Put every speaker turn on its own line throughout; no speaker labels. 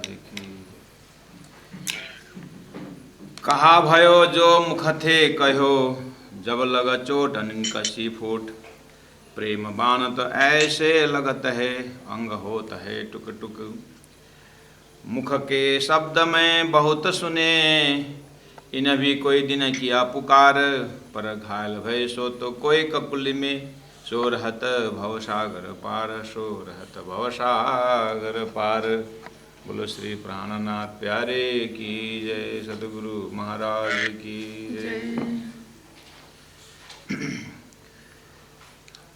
महाराज की। कहा भयो जो मुख थे कहो, जब लग चोट कसी फूट। प्रेम बानत ऐसे लगत है, अंग होत है टुक टुक। मुख के शब्द में बहुत सुने, इन भी कोई दिन किया पुकार। पर घायल भय सो तो कोई ककुल में, सो रहत भवसागर पार, सो रहत भवसागर पार। बोलो श्री प्राणनाथ प्यारे की जय, सतगुरु महाराज की जय।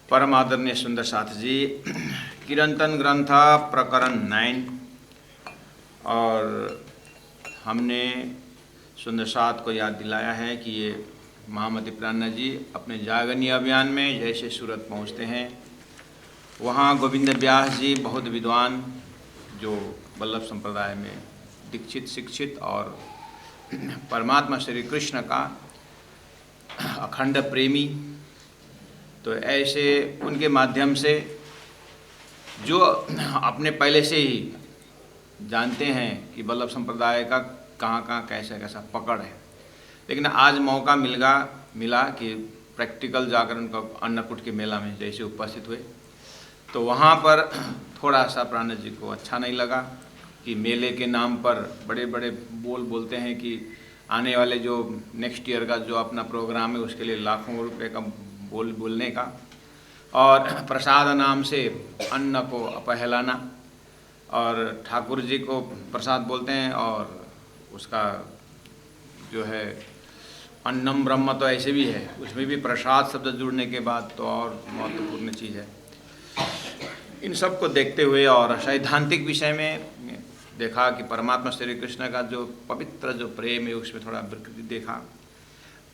परम आदरणीय सुंदर साथ जी, कीर्तन ग्रंथ प्रकरण 9। और हमने सुंदर साथ को याद दिलाया है कि ये महामती प्राणनाथ जी अपने जागरणी अभियान में जैसे सूरत पहुँचते हैं, वहाँ गोविंद व्यास जी बहुत विद्वान, जो वल्लभ संप्रदाय में दीक्षित शिक्षित और परमात्मा श्री कृष्ण का अखंड प्रेमी, तो ऐसे उनके माध्यम से जो अपने पहले से ही जानते हैं कि वल्लभ संप्रदाय का कहाँ कहाँ कैसा कैसा पकड़ है, लेकिन आज मौका मिला कि प्रैक्टिकल जागरण का अन्नकूट के मेला में जैसे उपस्थित हुए, तो वहाँ पर थोड़ा सा प्राणनाथ जी को अच्छा नहीं लगा कि मेले के नाम पर बड़े बड़े बोलते हैं कि आने वाले जो नेक्स्ट ईयर का जो अपना प्रोग्राम है उसके लिए लाखों रुपए का बोलने का, और प्रसाद नाम से अन्न को अपहलाना, और ठाकुर जी को प्रसाद बोलते हैं और उसका जो है अन्नम ब्रह्म तो ऐसे भी है, उसमें भी प्रसाद शब्द जुड़ने के बाद तो और महत्वपूर्ण चीज़ है। इन सब को देखते हुए और सैद्धांतिक विषय में देखा कि परमात्मा श्री कृष्ण का जो पवित्र जो प्रेम है उसमें थोड़ा विकृति देखा,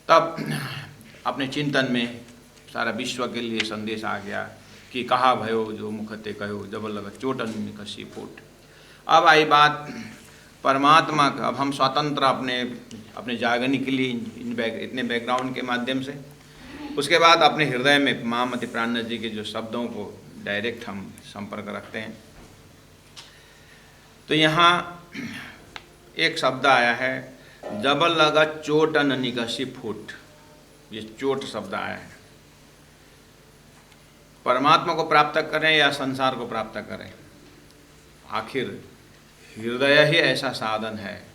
तब अपने चिंतन में सारा विश्व के लिए संदेश आ गया कि कहा भयो जो मुखते कहो, जब लग चोटन कसी फूट। अब आई बात परमात्मा का। अब हम स्वतंत्र अपने जागरणी के लिए इतने बैकग्राउंड के माध्यम से, उसके बाद अपने हृदय में महामती प्राणनाथ जी के जो शब्दों को डायरेक्ट हम संपर्क रखते हैं। तो यहाँ एक शब्द आया है, जब लगा चोट निकसी फूट। ये चोट शब्द आया है। परमात्मा को प्राप्त करें या संसार को प्राप्त करें, आखिर हृदय ही ऐसा साधन है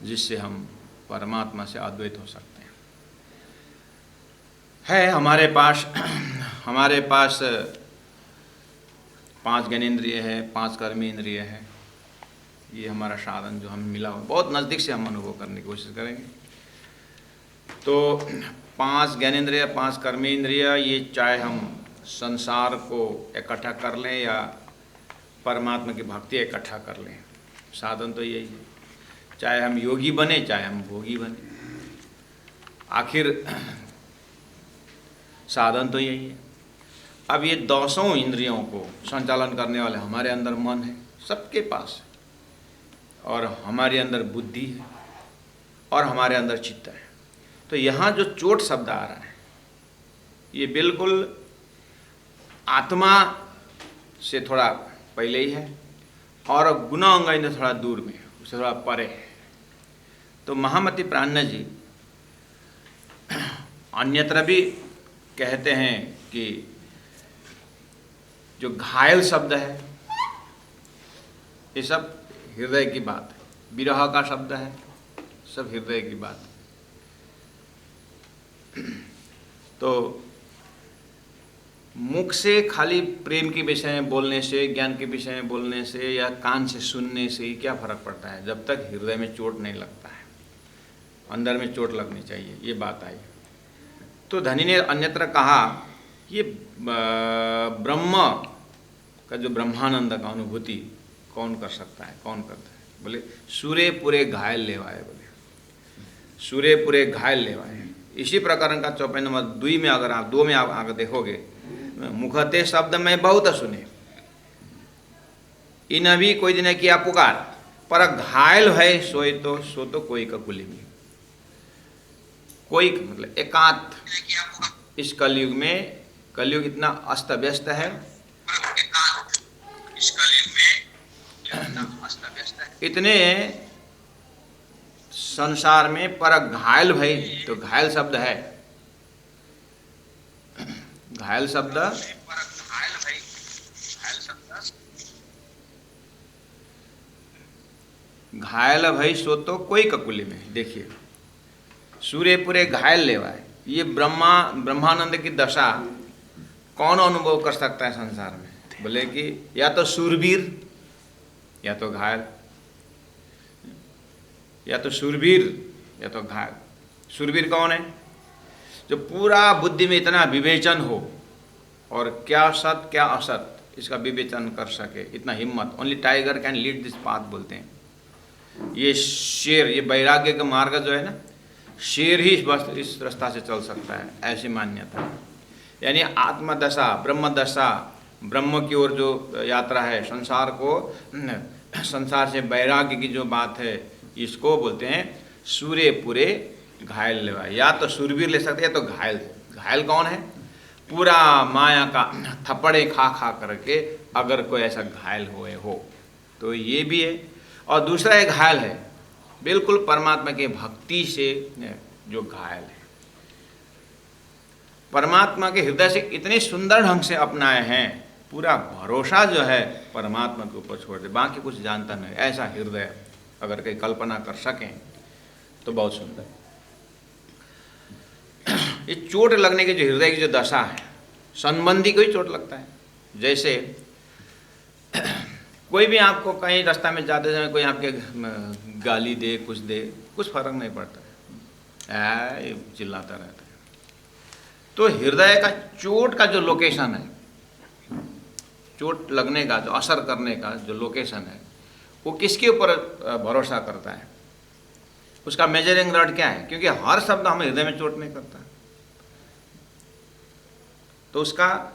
जिससे हम परमात्मा से अद्वैत हो सकते हैं। हमारे पास 5 ज्ञानेंद्रिय है, 5 कर्मेंद्रिय है। ये हमारा साधन जो हमें मिला हो, बहुत नज़दीक से हम अनुभव करने की कोशिश करेंगे। तो 5 ज्ञानेंद्रिय, 5 कर्मेंद्रिय, ये चाहे हम संसार को इकट्ठा कर लें या परमात्मा की भक्ति इकट्ठा कर लें, साधन तो यही है। चाहे हम योगी बने, चाहे हम भोगी बने, आखिर साधन तो यही है। अब ये 200 इंद्रियों को संचालन करने वाले हमारे अंदर मन है, सबके पास, और हमारे अंदर बुद्धि है, और हमारे अंदर चित्त है। तो यहाँ जो चोट शब्द आ रहा है, ये बिल्कुल आत्मा से थोड़ा पहले ही है और गुण अंग ने थोड़ा दूर में, उससे थोड़ा परे है। तो महामती प्राणनाथ जी अन्यत्र भी कहते हैं कि जो घायल शब्द है ये सब हृदय की बात है, विरह का शब्द है, सब हृदय की बात है। तो मुख से खाली प्रेम के विषय में बोलने से, ज्ञान के विषय में बोलने से या कान से सुनने से ही क्या फर्क पड़ता है, जब तक हृदय में चोट नहीं लगता है। अंदर में चोट लगनी चाहिए, ये बात आई। तो धनी ने अन्यत्र कहा, ये ब्रह्म का जो ब्रह्मानंद का अनुभूति कौन कर सकता है, कौन करता है? बोले सूर्य पूरे घायल लेवाए, बोले सूर्य पूरे घायल लेवाए। इसी प्रकरण का 54 नंबर 2 में अगर आप 2 में आप आगे देखोगे, मुखते शब्द में बहुत सुने, इन भी कोई दिन किया पुकार, पर घायल है सो तो कोई का कुली में। कोई मतलब एकांत, इस कलयुग में, कलयुग इतना अस्त व्यस्त है, इतने संसार में पर घायल भाई, तो घायल शब्द है, घायल शब्द घायल भई सो तो कोई ककुली में। देखिए सूर्य पूरे घायल लेवा है, ये ब्रह्मानंद की दशा कौन अनुभव कर सकता है संसार में? बोले कि या तो शूरवीर या तो घायल, या तो शूरवीर या तो घायल। शूरवीर कौन है? जो पूरा बुद्धि में इतना विवेचन हो और क्या सत क्या असत इसका विवेचन कर सके, इतना हिम्मत। Only tiger can lead this path बोलते हैं। ये शेर, ये वैराग्य का मार्ग जो है ना, शेर ही बस इस रास्ता से चल सकता है, ऐसी मान्यता। यानी आत्मदशा, ब्रह्मदशा, ब्रह्म की ओर जो यात्रा है, संसार को, संसार से वैराग्य की जो बात है, इसको बोलते हैं सूर्य पूरे घायल लेवा। या तो शूरवीर ले सकते हैं तो घायल। घायल कौन है? पूरा माया का थप्पड़े खा खा करके अगर कोई ऐसा घायल हुए हो तो ये भी है। और दूसरा एक घायल है बिल्कुल परमात्मा के भक्ति से जो घायल है, परमात्मा के हृदय से इतने सुंदर ढंग से अपनाए हैं, पूरा भरोसा जो है परमात्मा के ऊपर छोड़ दे, बाकी कुछ जानता नहीं, ऐसा हृदय अगर कोई कल्पना कर सकें तो बहुत सुंदर। ये चोट लगने की जो हृदय की जो दशा है, संबंधी को ही चोट लगता है। जैसे कोई भी आपको कहीं रास्ता में जाते समय कोई आपके गाली दे, कुछ दे, कुछ फर्क नहीं पड़ता है, चिल्लाता रहता है। तो हृदय का चोट का जो लोकेशन है, चोट लगने का जो असर करने का जो लोकेशन है, वो किसके ऊपर भरोसा करता है? उसका मेजरिंग रॉड क्या है? क्योंकि हर शब्द हमें हृदय में चोट नहीं करता, तो उसका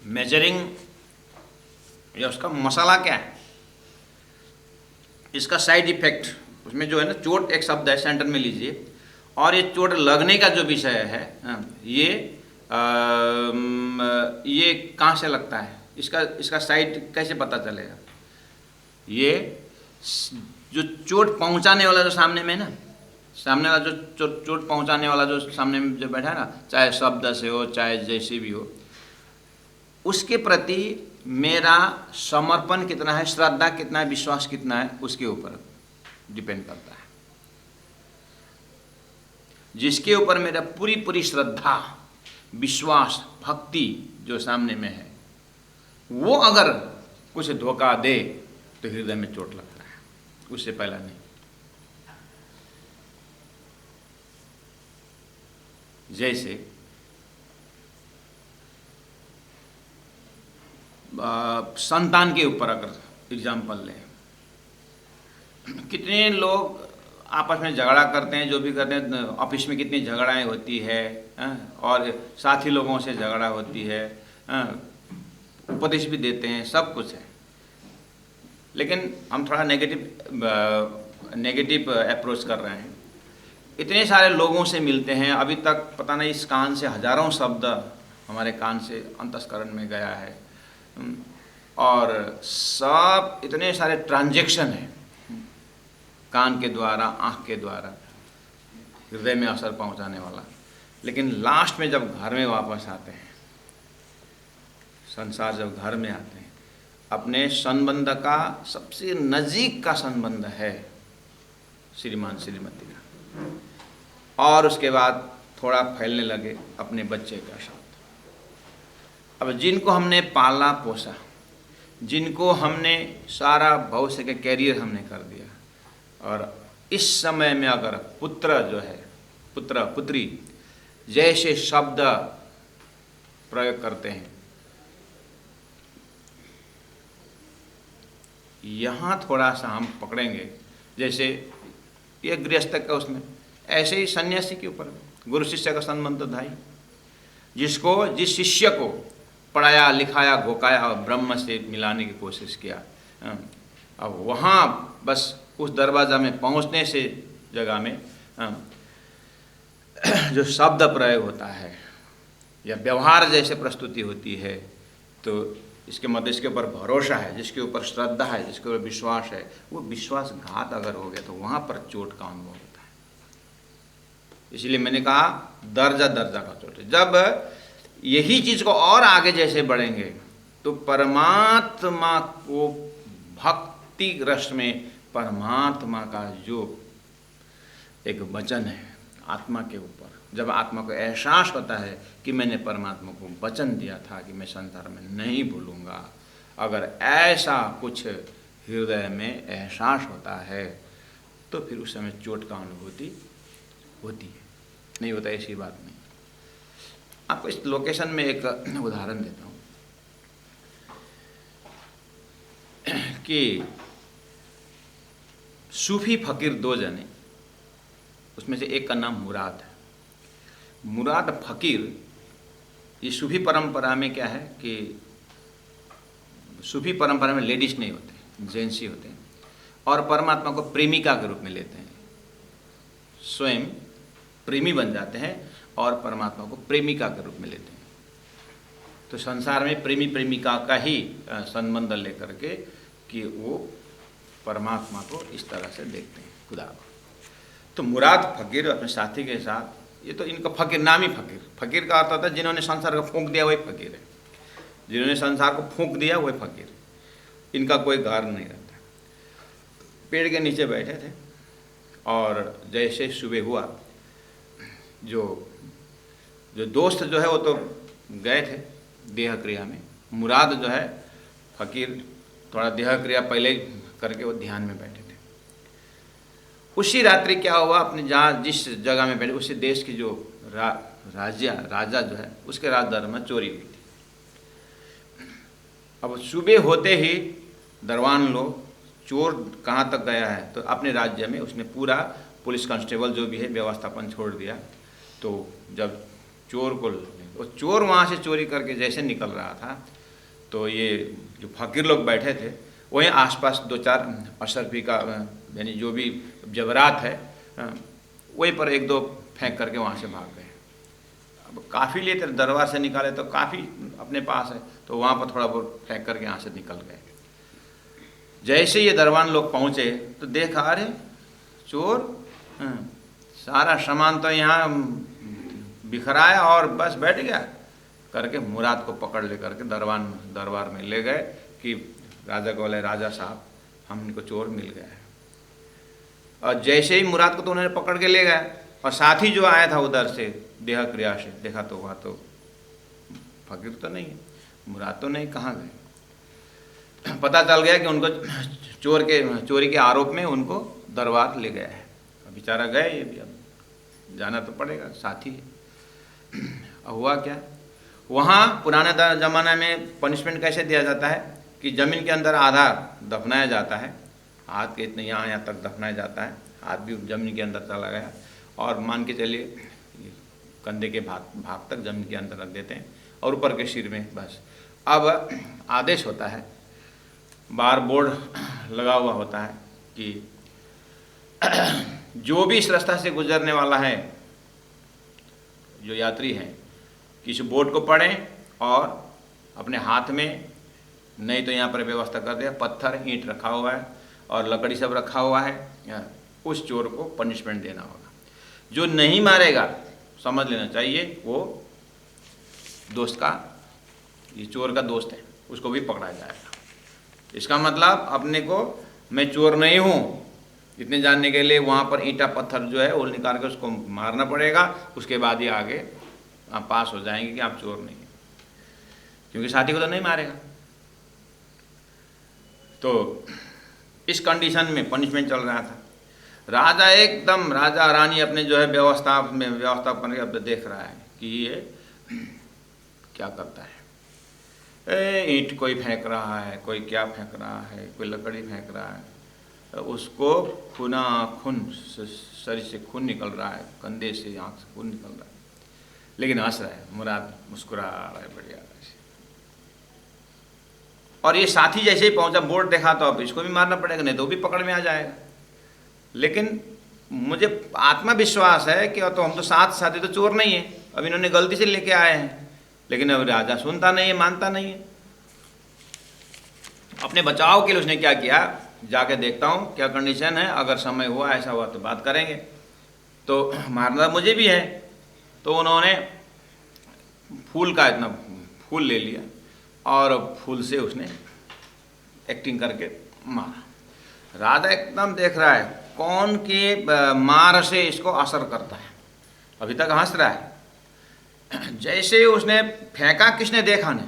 मेजरिंग या उसका मसाला क्या है, इसका साइड इफेक्ट, उसमें जो है ना, चोट एक शब्द है, सेंटर में लीजिए, और ये चोट लगने का जो विषय है, ये कहाँ से लगता है, इसका साइड कैसे पता चलेगा? ये जो चोट पहुँचाने वाला जो सामने में ना, सामने वाला जो चोट पहुँचाने वाला जो सामने में जो बैठा है ना, चाहे शब्द से हो चाहे जैसे भी हो, उसके प्रति मेरा समर्पण कितना है, श्रद्धा कितना है, विश्वास कितना है, उसके ऊपर डिपेंड करता है। जिसके ऊपर मेरा पूरी पूरी श्रद्धा, विश्वास, भक्ति जो सामने में है, वो अगर कुछ धोखा दे तो हृदय में चोट लगता है, उससे पहला नहीं। जैसे संतान के ऊपर अगर एग्जाम्पल लें, कितने लोग आपस में झगड़ा करते हैं, जो भी करते हैं, ऑफिस में कितनी झगड़ाएं होती है, और साथी लोगों से झगड़ा होती है, उपदेश भी देते हैं, सब कुछ है। लेकिन हम थोड़ा नेगेटिव अप्रोच कर रहे हैं। इतने सारे लोगों से मिलते हैं, अभी तक पता नहीं इस कान से हजारों शब्द हमारे कान से अंतस्करण में गया है, और सब इतने सारे ट्रांजैक्शन हैं कान के द्वारा, आँख के द्वारा, हृदय में असर पहुँचाने वाला। लेकिन लास्ट में जब घर में वापस आते हैं, संसार जब घर में आते हैं, अपने संबंध का सबसे नज़दीक का संबंध है श्रीमान श्रीमती का, और उसके बाद थोड़ा फैलने लगे अपने बच्चे का साथ। अब जिनको हमने पाला पोसा, जिनको हमने सारा भविष्य के कैरियर हमने कर दिया, और इस समय में अगर पुत्र जो है, पुत्र पुत्री जैसे शब्द प्रयोग करते हैं, यहाँ थोड़ा सा हम पकड़ेंगे। जैसे ये गृहस्थ का उसमें, ऐसे ही सन्यासी के ऊपर गुरु शिष्य का संबंध तो था ही। जिस शिष्य को पढ़ाया लिखाया घोकाया और ब्रह्म से मिलाने की कोशिश किया, अब वहाँ बस उस दरवाज़ा में पहुँचने से जगह में जो शब्द प्रयोग होता है या व्यवहार जैसे प्रस्तुति होती है, तो इसके मतलब इसके ऊपर भरोसा है, जिसके ऊपर श्रद्धा है, जिसके ऊपर विश्वास है, वो विश्वासघात अगर हो गया तो वहाँ पर चोट का अनुभव होता है। इसलिए मैंने कहा दर्जा दर्जा का चोट है। जब यही चीज़ को और आगे जैसे बढ़ेंगे तो परमात्मा को भक्ति रस में परमात्मा का जो एक वचन है आत्मा के ऊपर, जब आत्मा को एहसास होता है कि मैंने परमात्मा को वचन दिया था कि मैं संसार में नहीं भूलूंगा, अगर ऐसा कुछ हृदय में एहसास होता है तो फिर उस समय चोट का अनुभूति होती है। नहीं होता ऐसी बात नहीं। आपको इस लोकेशन में एक उदाहरण देता हूँ कि सूफी फकीर दो जने, उसमें से एक का नाम मुराद है। मुराद फकीर, ये सूफी परंपरा में क्या है कि सूफी परंपरा में लेडीज नहीं होते, जेंट्स ही होते हैं, और परमात्मा को प्रेमिका के रूप में लेते हैं, स्वयं प्रेमी बन जाते हैं और परमात्मा को प्रेमिका के रूप में लेते हैं। तो संसार में प्रेमी प्रेमिका का ही संबंध लेकर के कि वो परमात्मा को इस तरह से देखते हैं, खुदा को। तो मुराद फकीर अपने साथी के साथ, ये तो इनका फकीर नाम ही फकीर, फकीर का अर्थ होता है जिन्होंने संसार को फूंक दिया वही फकीर है, जिन्होंने संसार को फूंक दिया वही फकीर। इनका कोई घर नहीं रहता। पेड़ के नीचे बैठे थे और जैसे सुबह हुआ, जो दोस्त जो है वो तो गए थे देह क्रिया में, मुराद जो है फकीर थोड़ा देह क्रिया पहले करके वो ध्यान में बैठे थे। उसी रात्रि क्या हुआ, अपने जहाँ जिस जगह में बैठे उसी देश की जो राजा जो है उसके राजदरबार में चोरी हुई थी। अब सुबह होते ही दरबान लोग, चोर कहाँ तक गया है, तो अपने राज्य में उसने पूरा पुलिस कांस्टेबल जो भी है व्यवस्थापन छोड़ दिया। तो जब चोर को, वो चोर वहाँ से चोरी करके जैसे निकल रहा था तो ये जो फकीर लोग बैठे थे वहीं आसपास दो चार अशरफी का यानी जो भी जबरात है वहीं पर एक दो फेंक करके वहाँ से भाग गए। अब काफ़ी लिए थे, दरबार से निकाले तो काफ़ी अपने पास है, तो वहाँ पर थोड़ा बहुत फेंक करके यहाँ से निकल गए। जैसे ये दरबान लोग पहुँचे तो देखा अरे चोर सारा सामान तो यहाँ बिखराया और बस बैठ गया करके मुराद को पकड़ ले करके दरबार में ले गए कि राजा को बोले राजा साहब हमको चोर मिल गया है। और जैसे ही मुराद को तो उन्होंने पकड़ के ले गए, और साथी जो आया था उधर से देह क्रिया से देखा तो वहाँ तो फकीर तो नहीं है, मुराद तो नहीं, कहाँ गए। पता चल गया कि उनको चोरी के आरोप में उनको दरबार ले गया है। बेचारा गए, ये भी अब जाना तो पड़ेगा, साथी है। अब हुआ क्या, वहाँ पुराने ज़माने में पनिशमेंट कैसे दिया जाता है कि ज़मीन के अंदर आधा दफनाया जाता है, हाथ के इतने यहाँ तक दफनाया जाता है, हाथ भी ज़मीन के अंदर चला गया, और मान के चलिए कंधे के भाग तक ज़मीन के अंदर रख देते हैं और ऊपर के सिर में बस। अब आदेश होता है, बार बोर्ड लगा हुआ होता है कि जो भी इस रास्ता से गुजरने वाला है, जो यात्री हैं, किस बोर्ड को पढ़ें और अपने हाथ में, नहीं तो यहाँ पर व्यवस्था कर दिया, पत्थर ईंट रखा हुआ है और लकड़ी सब रखा हुआ है, उस चोर को पनिशमेंट देना होगा। जो नहीं मारेगा समझ लेना चाहिए वो दोस्त का, ये चोर का दोस्त है, उसको भी पकड़ा जाएगा। इसका मतलब अपने को मैं चोर नहीं हूँ इतने जानने के लिए वहाँ पर ईंटा पत्थर जो है वो निकाल के उसको मारना पड़ेगा, उसके बाद ही आगे आप पास हो जाएंगे कि आप चोर नहीं हैं, क्योंकि साथी को तो नहीं मारेगा। तो इस कंडीशन में पनिशमेंट चल रहा था। राजा एकदम, राजा रानी अपने जो है व्यवस्थापन अब देख रहा है कि ये क्या करता है। ईंट कोई फेंक रहा है, कोई क्या फेंक रहा है, कोई लकड़ी फेंक रहा है, उसको खून शरीर से खून निकल रहा है, कंधे से आँख से खून निकल रहा है, लेकिन हंस रहा है, मुराद मुस्कुरा रहा है बढ़िया से। और ये साथी जैसे ही पहुंचा, बोर्ड देखा तो अब इसको भी मारना पड़ेगा, नहीं तो भी पकड़ में आ जाएगा। लेकिन मुझे आत्मविश्वास है कि तो हम तो साथी तो चोर नहीं है, अब इन्होंने गलती से लेके आए हैं, लेकिन अब राजा सुनता नहीं है, मानता नहीं है। अपने बचाव के लिए उसने क्या किया, जाके देखता हूँ क्या कंडीशन है, अगर समय हुआ ऐसा हुआ तो बात करेंगे, तो मारना मुझे भी है। तो उन्होंने फूल का इतना फूल ले लिया और फूल से उसने एक्टिंग करके मारा। राजा एकदम देख रहा है कौन के मार से इसको असर करता है, अभी तक हंस रहा है। जैसे उसने फेंका, किसने देखा नहीं,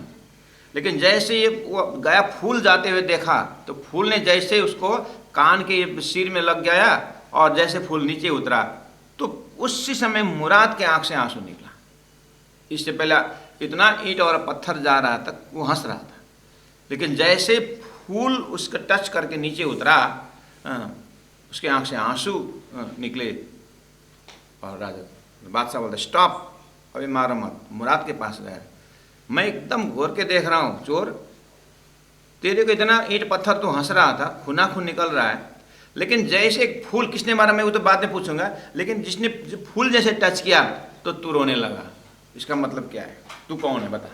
लेकिन जैसे ये वो गया फूल जाते हुए देखा, तो फूल ने जैसे उसको कान के सिर में लग गया और जैसे फूल नीचे उतरा, तो उसी समय मुराद के आंख से आंसू निकला। इससे पहले इतना ईंट और पत्थर जा रहा था, वो हंस रहा था, लेकिन जैसे फूल उसका टच करके नीचे उतरा, उसके आंख से आंसू निकले। और राजा बादशाह बोलता स्टॉप, अभी मारो मत, मुराद के पास गया। मैं एकदम घोर के देख रहा हूँ, चोर तेरे को इतना ईंट पत्थर तो हंस रहा था, खूना खून निकल रहा है, लेकिन जैसे एक फूल, किसने मारा मैं वो तो बाद में पूछूंगा, लेकिन जिसने फूल जैसे टच किया तो तू रोने लगा। इसका मतलब क्या है, तू कौन है बता।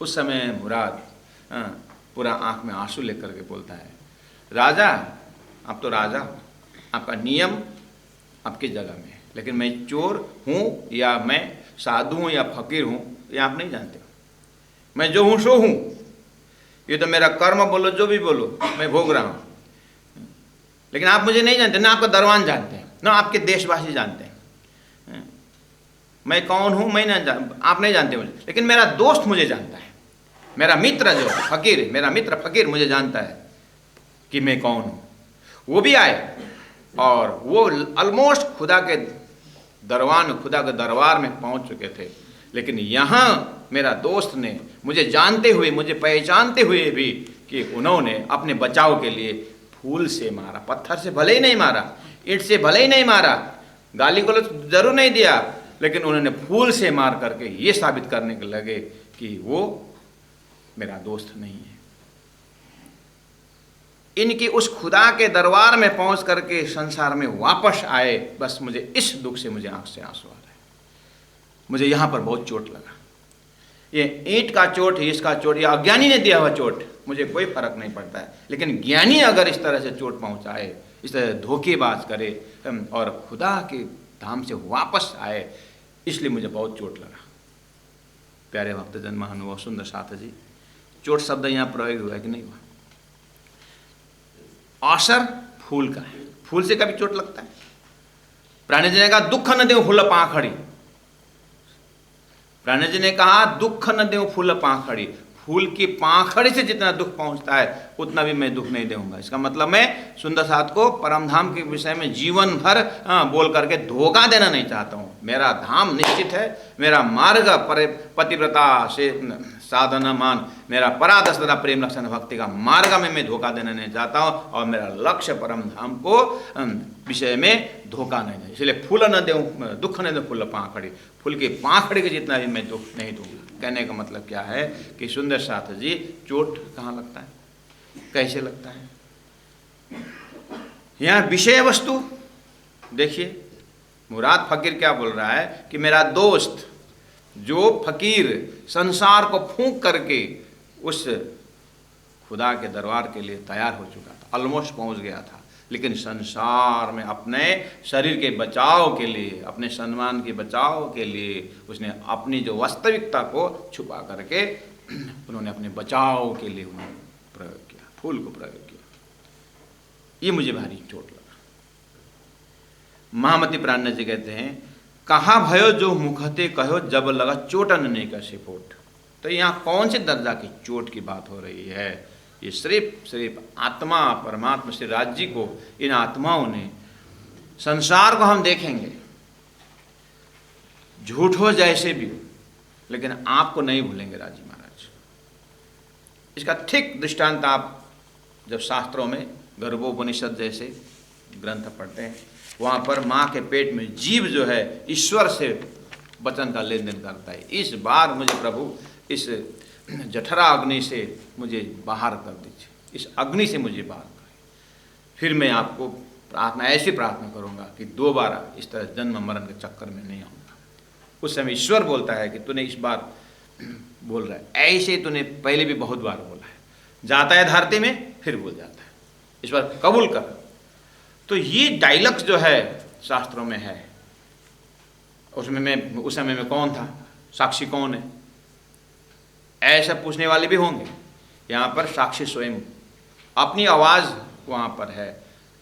उस समय मुराद पूरा आंख में आंसू लेकर के बोलता है, राजा आप तो राजा, आपका नियम आपकी जगह में है, लेकिन मैं चोर हूँ या मैं साधु हूँ या फकीर हूँ, ये आप नहीं जानते। मैं जो हूँ सो हूँ, ये तो मेरा कर्म बोलो जो भी बोलो मैं भोग रहा हूँ, लेकिन आप मुझे नहीं जानते, ना आपका दरबान जानते हैं, ना आपके देशवासी जानते हैं। मैं कौन हूँ मैं आप नहीं जानते मुझे, लेकिन मेरा दोस्त मुझे जानता है, मेरा मित्र जो फकीर, मेरा मित्र फकीर मुझे जानता है कि मैं कौन हूँ। वो भी आए और वो ऑलमोस्ट खुदा के दरबार में, खुदा के दरबार में पहुँच चुके थे, लेकिन यहाँ मेरा दोस्त ने मुझे जानते हुए, मुझे पहचानते हुए भी कि उन्होंने अपने बचाव के लिए फूल से मारा, पत्थर से भले ही नहीं मारा, ईंट से भले ही नहीं मारा, गाली गलौज जरूर नहीं दिया, लेकिन उन्होंने फूल से मार करके ये साबित करने के लगे कि वो मेरा दोस्त नहीं है। इनकी उस खुदा के दरबार में पहुंच करके संसार में वापस आए, बस मुझे इस दुख से मुझे आंख से आंसू आ रहे हैं। मुझे यहाँ पर बहुत चोट लगा, ये ईंट का चोट, इसका चोट, या अज्ञानी ने दिया हुआ चोट, मुझे कोई फर्क नहीं पड़ता है, लेकिन ज्ञानी अगर इस तरह से चोट पहुंचाए, इस तरह धोखेबाज करे और खुदा के धाम से वापस आए, इसलिए मुझे बहुत चोट लगा। प्यारे भक्तजन महानुभाव सुंदर साथ जी, चोट शब्द यहाँ प्रयोग हुआ है कि नहीं हुआ। असर फूल का है, फूल से कभी चोट लगता है। प्राणी जी ने कहा दुख न देव फूल पाखड़ी, प्राणी जी ने कहा दुख न देव फूल पाखड़ी, फूल की पाखड़ी से जितना दुख पहुंचता है उतना भी मैं दुख नहीं दूंगा। इसका मतलब मैं सुंदर साथ को परमधाम के विषय में जीवन भर बोल करके धोखा देना नहीं चाहता हूँ। मेरा धाम निश्चित है, मेरा मार्ग पतिव्रता से साधना मान, मेरा परादशता प्रेम लक्षण भक्ति का मार्ग में मैं धोखा देना नहीं चाहता हूँ, और मेरा लक्ष्य परम धाम को विषय में धोखा नहीं देना। इसलिए फूल न दूँ, दुख न दूँ फूल पाखड़ी, फूल की पाखड़ी के जितना भी मैं दुख नहीं दूंगा। कहने का मतलब क्या है कि सुंदर साथ जी, चोट कहाँ लगता है, कैसे लगता है। यहाँ विषय वस्तु देखिए, मुराद फकीर क्या बोल रहा है कि मेरा दोस्त जो फकीर संसार को फूंक करके उस खुदा के दरबार के लिए तैयार हो चुका था, ऑलमोस्ट पहुंच गया था, लेकिन संसार में अपने शरीर के बचाव के लिए, अपने सम्मान के बचाव के लिए उसने अपनी जो वास्तविकता को छुपा करके उन्होंने अपने बचाव के लिए उन्होंने प्रयोग किया, फूल को प्रयोग किया। ये मुझे भारी चोट लगा। महामती प्राण जी कहते हैं, कहाँ भयो जो मुखते कहो जब लगा चोटन नहीं का सिपोट। तो यहाँ कौन से दर्जा की चोट की बात हो रही है। ये सिर्फ आत्मा परमात्मा श्री राज्य को, इन आत्माओं ने, संसार को हम देखेंगे झूठ हो जैसे भी हो, लेकिन आपको नहीं भूलेंगे राजी महाराज। इसका ठीक दृष्टांत आप जब शास्त्रों में गर्भोपनिषद जैसे ग्रंथ पढ़ते हैं, वहाँ पर माँ के पेट में जीव जो है ईश्वर से वचन का लेन देन करता है। इस बार मुझे प्रभु इस जठरा अग्नि से मुझे बाहर कर दीजिए, इस अग्नि से मुझे बाहर करें। फिर मैं आपको प्रार्थना ऐसी प्रार्थना करूँगा कि दोबारा इस तरह जन्म मरण के चक्कर में नहीं आऊँगा। उस समय ईश्वर बोलता है कि तूने इस बार बोल रहा है, ऐसे तूने पहले भी बहुत बार बोला है, जाता है धरती में फिर भूल जाता है, इस बार कबूल कर। तो ये डायलॉग्स जो है शास्त्रों में है, उसमें मैं उस समय में कौन था, साक्षी कौन है, ऐसा पूछने वाले भी होंगे। यहाँ पर साक्षी स्वयं अपनी आवाज़ वहाँ पर है,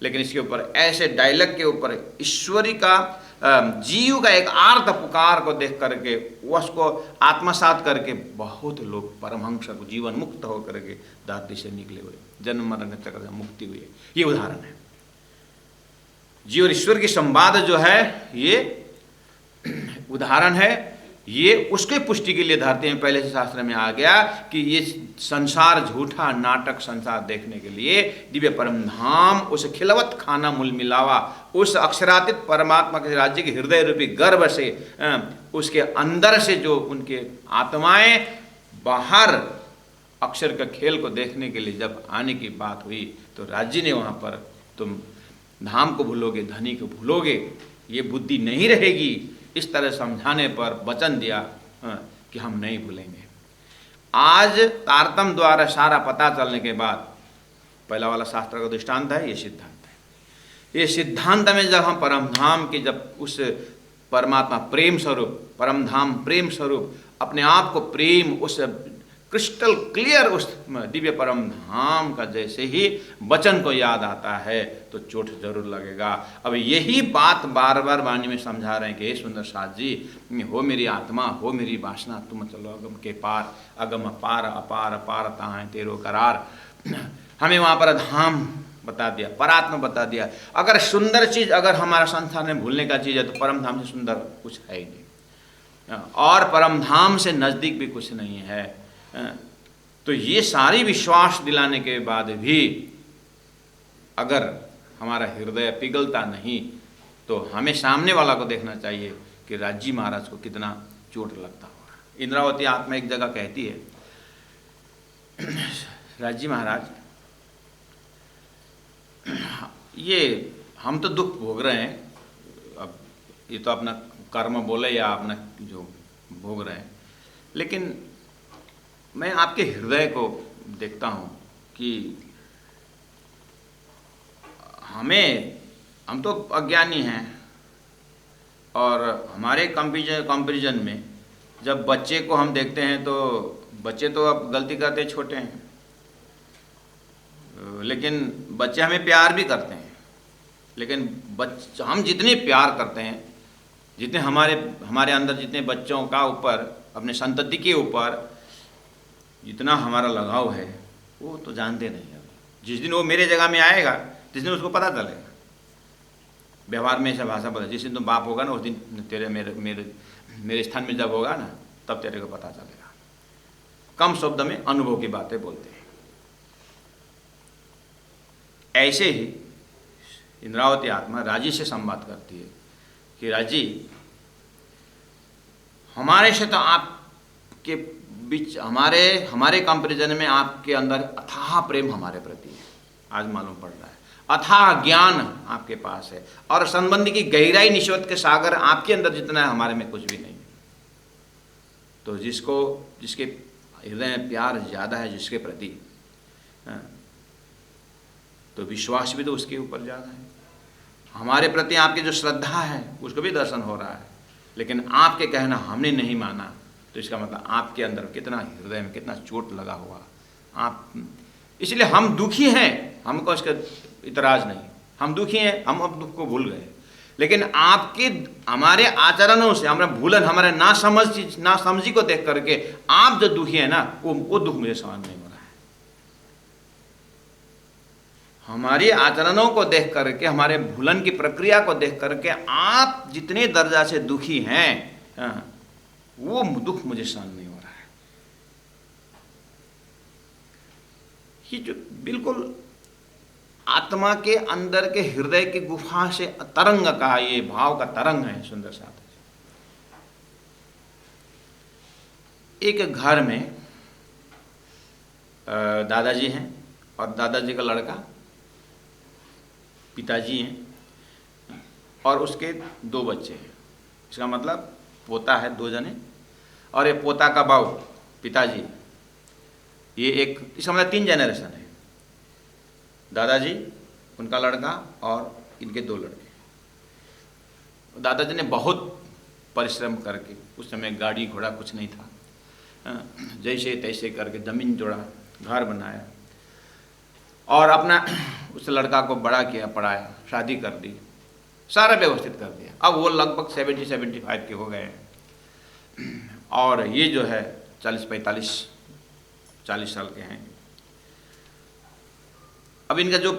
लेकिन इसके ऊपर ऐसे डायलॉग के ऊपर ईश्वरी का जीव का एक आर्त पुकार को देख करके उसको आत्मसात करके बहुत लोग परमहंस को जीवन मुक्त होकर के धरती से निकले हुए, जन्म मरण के चक्र से मुक्ति हुई है। ये उदाहरण है। जीव और ईश्वर की संवाद जो है ये उदाहरण है। ये उसके पुष्टि के लिए धरती में पहले से शास्त्र में आ गया कि ये संसार झूठा नाटक संसार देखने के लिए दिव्य परम धाम, उस खिलवत खाना मूल मिलावा, उस अक्षरातीत परमात्मा के राज्य के हृदय रूपी गर्भ से उसके अंदर से जो उनके आत्माएं बाहर अक्षर का खेल को देखने के लिए जब आने की बात हुई तो राज्य ने वहाँ पर तुम धाम को भूलोगे, धनी को भूलोगे, ये बुद्धि नहीं रहेगी, इस तरह समझाने पर वचन दिया कि हम नहीं भूलेंगे। आज तारतम द्वारा सारा पता चलने के बाद पहला वाला शास्त्र का दृष्टांत है, ये सिद्धांत है। ये सिद्धांत में जब हम परम धाम की, जब उस परमात्मा प्रेम स्वरूप, परम धाम प्रेम स्वरूप अपने आप को प्रेम उस क्रिस्टल क्लियर उस दिव्य परम धाम का जैसे ही वचन को याद आता है तो चोट जरूर लगेगा। अब यही बात बार बार वाणी में समझा रहे हैं कि हे सुंदर साथ जी, हो मेरी आत्मा, हो मेरी वासना, तुम चलो अगम के पार, अगम अपार अपार अपार ताएं तेरो करार। हमें वहाँ पर धाम बता दिया, परात्मा बता दिया। अगर सुंदर चीज़ अगर हमारा संसार में भूलने का चीज़ है तो परम धाम से सुंदर कुछ है ही नहीं, और परम धाम से नज़दीक भी कुछ नहीं है। तो ये सारी विश्वास दिलाने के बाद भी अगर हमारा हृदय पिघलता नहीं तो हमें सामने वाला को देखना चाहिए कि राजी महाराज को कितना चोट लगता होगा। इंद्रावती आत्मा एक जगह कहती है, राजी महाराज ये हम तो दुख भोग रहे हैं, अब ये तो अपना कर्म बोले या अपना जो भोग रहे हैं, लेकिन मैं आपके हृदय को देखता हूँ कि हम तो अज्ञानी हैं, और हमारे कंपैरिजन में जब बच्चे को हम देखते हैं तो बच्चे तो अब गलती करते छोटे हैं, लेकिन बच्चे हमें प्यार भी करते हैं, लेकिन हम जितने प्यार करते हैं, जितने हमारे अंदर जितने बच्चों का ऊपर, अपने संतति के ऊपर जितना हमारा लगाव है वो तो जानते नहीं है। जिस दिन वो मेरे जगह में आएगा जिस दिन उसको पता चलेगा, व्यवहार में ऐसा भाषा बोला, जिस दिन तुम बाप होगा ना उस दिन तेरे मेरे स्थान में जब होगा ना तब तेरे को पता चलेगा। कम शब्द में अनुभव की बातें बोलते हैं। ऐसे ही इंद्रावती आत्मा राजी से संवाद करती है कि राजी, हमारे से तो आपके बीच हमारे कंपैरिजन में आपके अंदर अथाह प्रेम हमारे प्रति है, आज मालूम पड़ रहा है। अथाह ज्ञान आपके पास है, और संबंध की गहराई निश्वत के सागर आपके अंदर जितना है हमारे में कुछ भी नहीं। तो जिसके हृदय में प्यार ज़्यादा है जिसके प्रति, तो विश्वास भी तो उसके ऊपर ज़्यादा है। हमारे प्रति आपकी जो श्रद्धा है उसको भी दर्शन हो रहा है, लेकिन आपके कहना हमने नहीं माना, तो इसका मतलब आपके अंदर कितना हृदय में कितना चोट लगा हुआ आप। इसलिए हम दुखी हैं, हमको इसका इतराज़ नहीं, हम दुखी हैं, हम अब दुख को भूल गए, लेकिन आपके हमारे आचरणों से हमारे भूलन, हमारे नासमझी को देख करके आप जो दुखी है ना वो दुख मुझे समझ नहीं हो रहा है। हमारे आचरणों को देख करके, हमारे भूलन की प्रक्रिया को देख करके आप जितने दर्जा से दुखी हैं वो दुख मुझे सहन नहीं हो रहा है। ये जो बिल्कुल आत्मा के अंदर के हृदय की गुफा से तरंग का ये भाव का तरंग है। सुंदर साथ एक घर में दादाजी हैं और दादाजी का लड़का, पिताजी हैं और उसके 2 बच्चे हैं। इसका मतलब पोता है 2 जने, और ये पोता का बाऊ पिताजी, ये एक, इसका मतलब 3 जनरेशन है, दादाजी, उनका लड़का और इनके 2 लड़के। दादाजी ने बहुत परिश्रम करके, उस समय गाड़ी घोड़ा कुछ नहीं था, जैसे तैसे करके ज़मीन जोड़ा, घर बनाया और अपना उस लड़का को बड़ा किया, पढ़ाया, शादी कर दी, सारा व्यवस्थित कर दिया। अब वो लगभग 70-75 के हो गए हैं और ये जो है 40 साल के हैं। अब इनका जो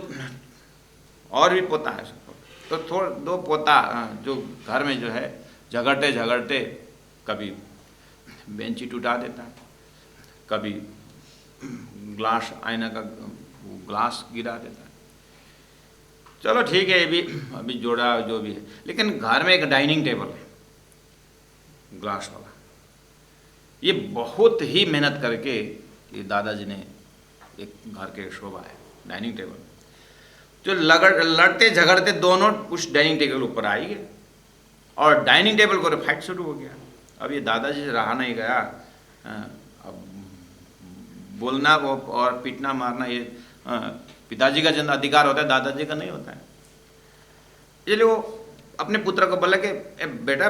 और भी पोता है, तो थोड़ा 2 पोता जो घर में जो है झगड़ते झगड़ते कभी बेंच ही टूटा देता है, कभी ग्लास, आईना का ग्लास गिरा देता है। चलो ठीक है, ये भी अभी जोड़ा जो भी है, लेकिन घर में एक डाइनिंग टेबल है ग्लास वाला, ये बहुत ही मेहनत करके ये दादाजी ने एक घर के शोभा है डाइनिंग टेबल, जो लड़ते झगड़ते दोनों उस डाइनिंग टेबल ऊपर आई गए और डाइनिंग टेबल को फाइट शुरू हो गया। अब ये दादाजी से रहा नहीं गया, अब बोलना वो और पीटना मारना ये पिताजी का जन अधिकार होता है, दादाजी का नहीं होता है। इसलिए वो अपने पुत्र को बोला कि बेटा,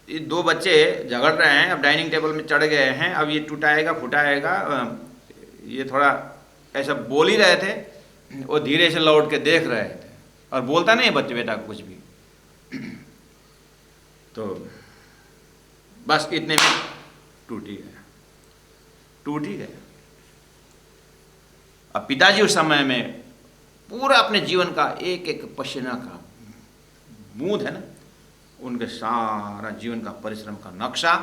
ये 2 बच्चे झगड़ रहे हैं, अब डाइनिंग टेबल में चढ़ गए हैं, अब ये टूटाएगा फुटाएगा, ये थोड़ा ऐसा बोल ही रहे थे। वो धीरे से लौट के देख रहे थे और बोलता नहीं बच्चे बेटा कुछ भी, तो बस इतने में टूट ही गया। अब पिताजी उस समय में पूरा अपने जीवन का एक एक पसीना का बूंद है ना, उनके सारा जीवन का परिश्रम का नक्शा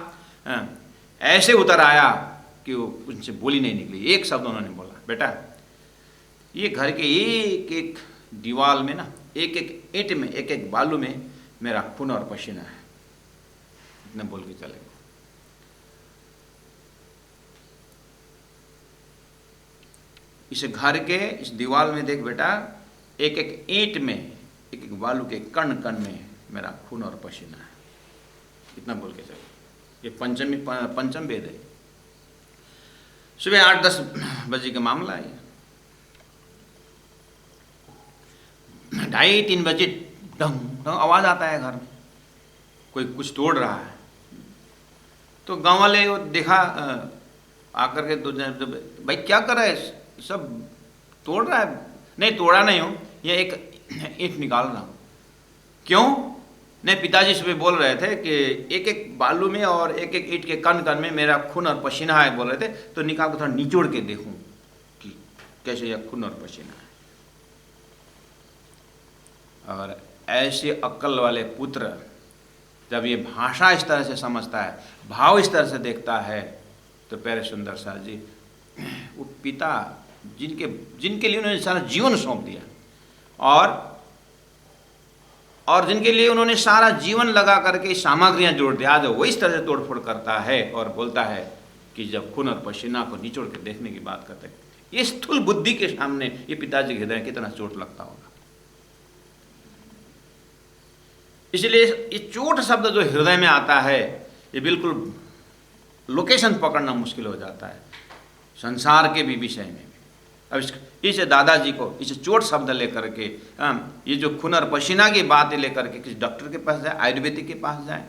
ऐसे उतर आया कि वो उनसे बोली नहीं निकली। एक शब्द उन्होंने बोला, बेटा ये घर के एक एक दीवार में ना, एक एक ईंट में, एक एक बालू में मेरा खून और पसीना है, इतने बोल के चले गए। इस घर के इस दीवार में देख बेटा, एक एक ईंट में, एक एक बालू के कण कण में मेरा खून और पसीना है, इतना बोल के चले। ये पंचम वेद है। सुबह 8-10 बजे का मामला है। 2:30-3 बजे डंग डंग आवाज आता है घर में, कोई कुछ तोड़ रहा है। तो गांव वाले वो देखा आकर के, तो भाई क्या कर रहा है, सब तोड़ रहा है। नहीं तोड़ा नहीं हूँ, ये एक ईंट निकाल रहा हूँ। क्यों? नहीं, पिताजी सुबह बोल रहे थे कि एक एक बालू में और एक एक ईंट के कण कण में मेरा खून और पसीना है, बोल रहे थे। तो निकाल को थोड़ा निचोड़ के देखूं कि कैसे यह खून और पसीना है। और ऐसे अक्ल वाले पुत्र जब ये भाषा इस तरह से समझता है, भाव इस तरह से देखता है, तो प्यारे सुंदर साथ जी, वो पिता जिनके लिए उन्होंने सारा जीवन सौंप दिया और जिनके लिए उन्होंने सारा जीवन लगा करके सामग्रियां जोड़ दिया, आज वो इस तरह से तोड़फोड़ करता है और बोलता है कि जब खून और पसीना को निचोड़ के देखने की बात करते हैं, ये स्थूल बुद्धि के सामने ये पिताजी के हृदय कितना चोट लगता होगा। इसलिए ये चोट शब्द जो हृदय में आता है, ये बिल्कुल लोकेशन पकड़ना मुश्किल हो जाता है संसार के भी विषय में। अब इस दादाजी को इस चोट शब्द लेकर के, ये जो खून और पसीना की बातें लेकर के किसी डॉक्टर के पास जाए, आयुर्वेदिक के पास जाए,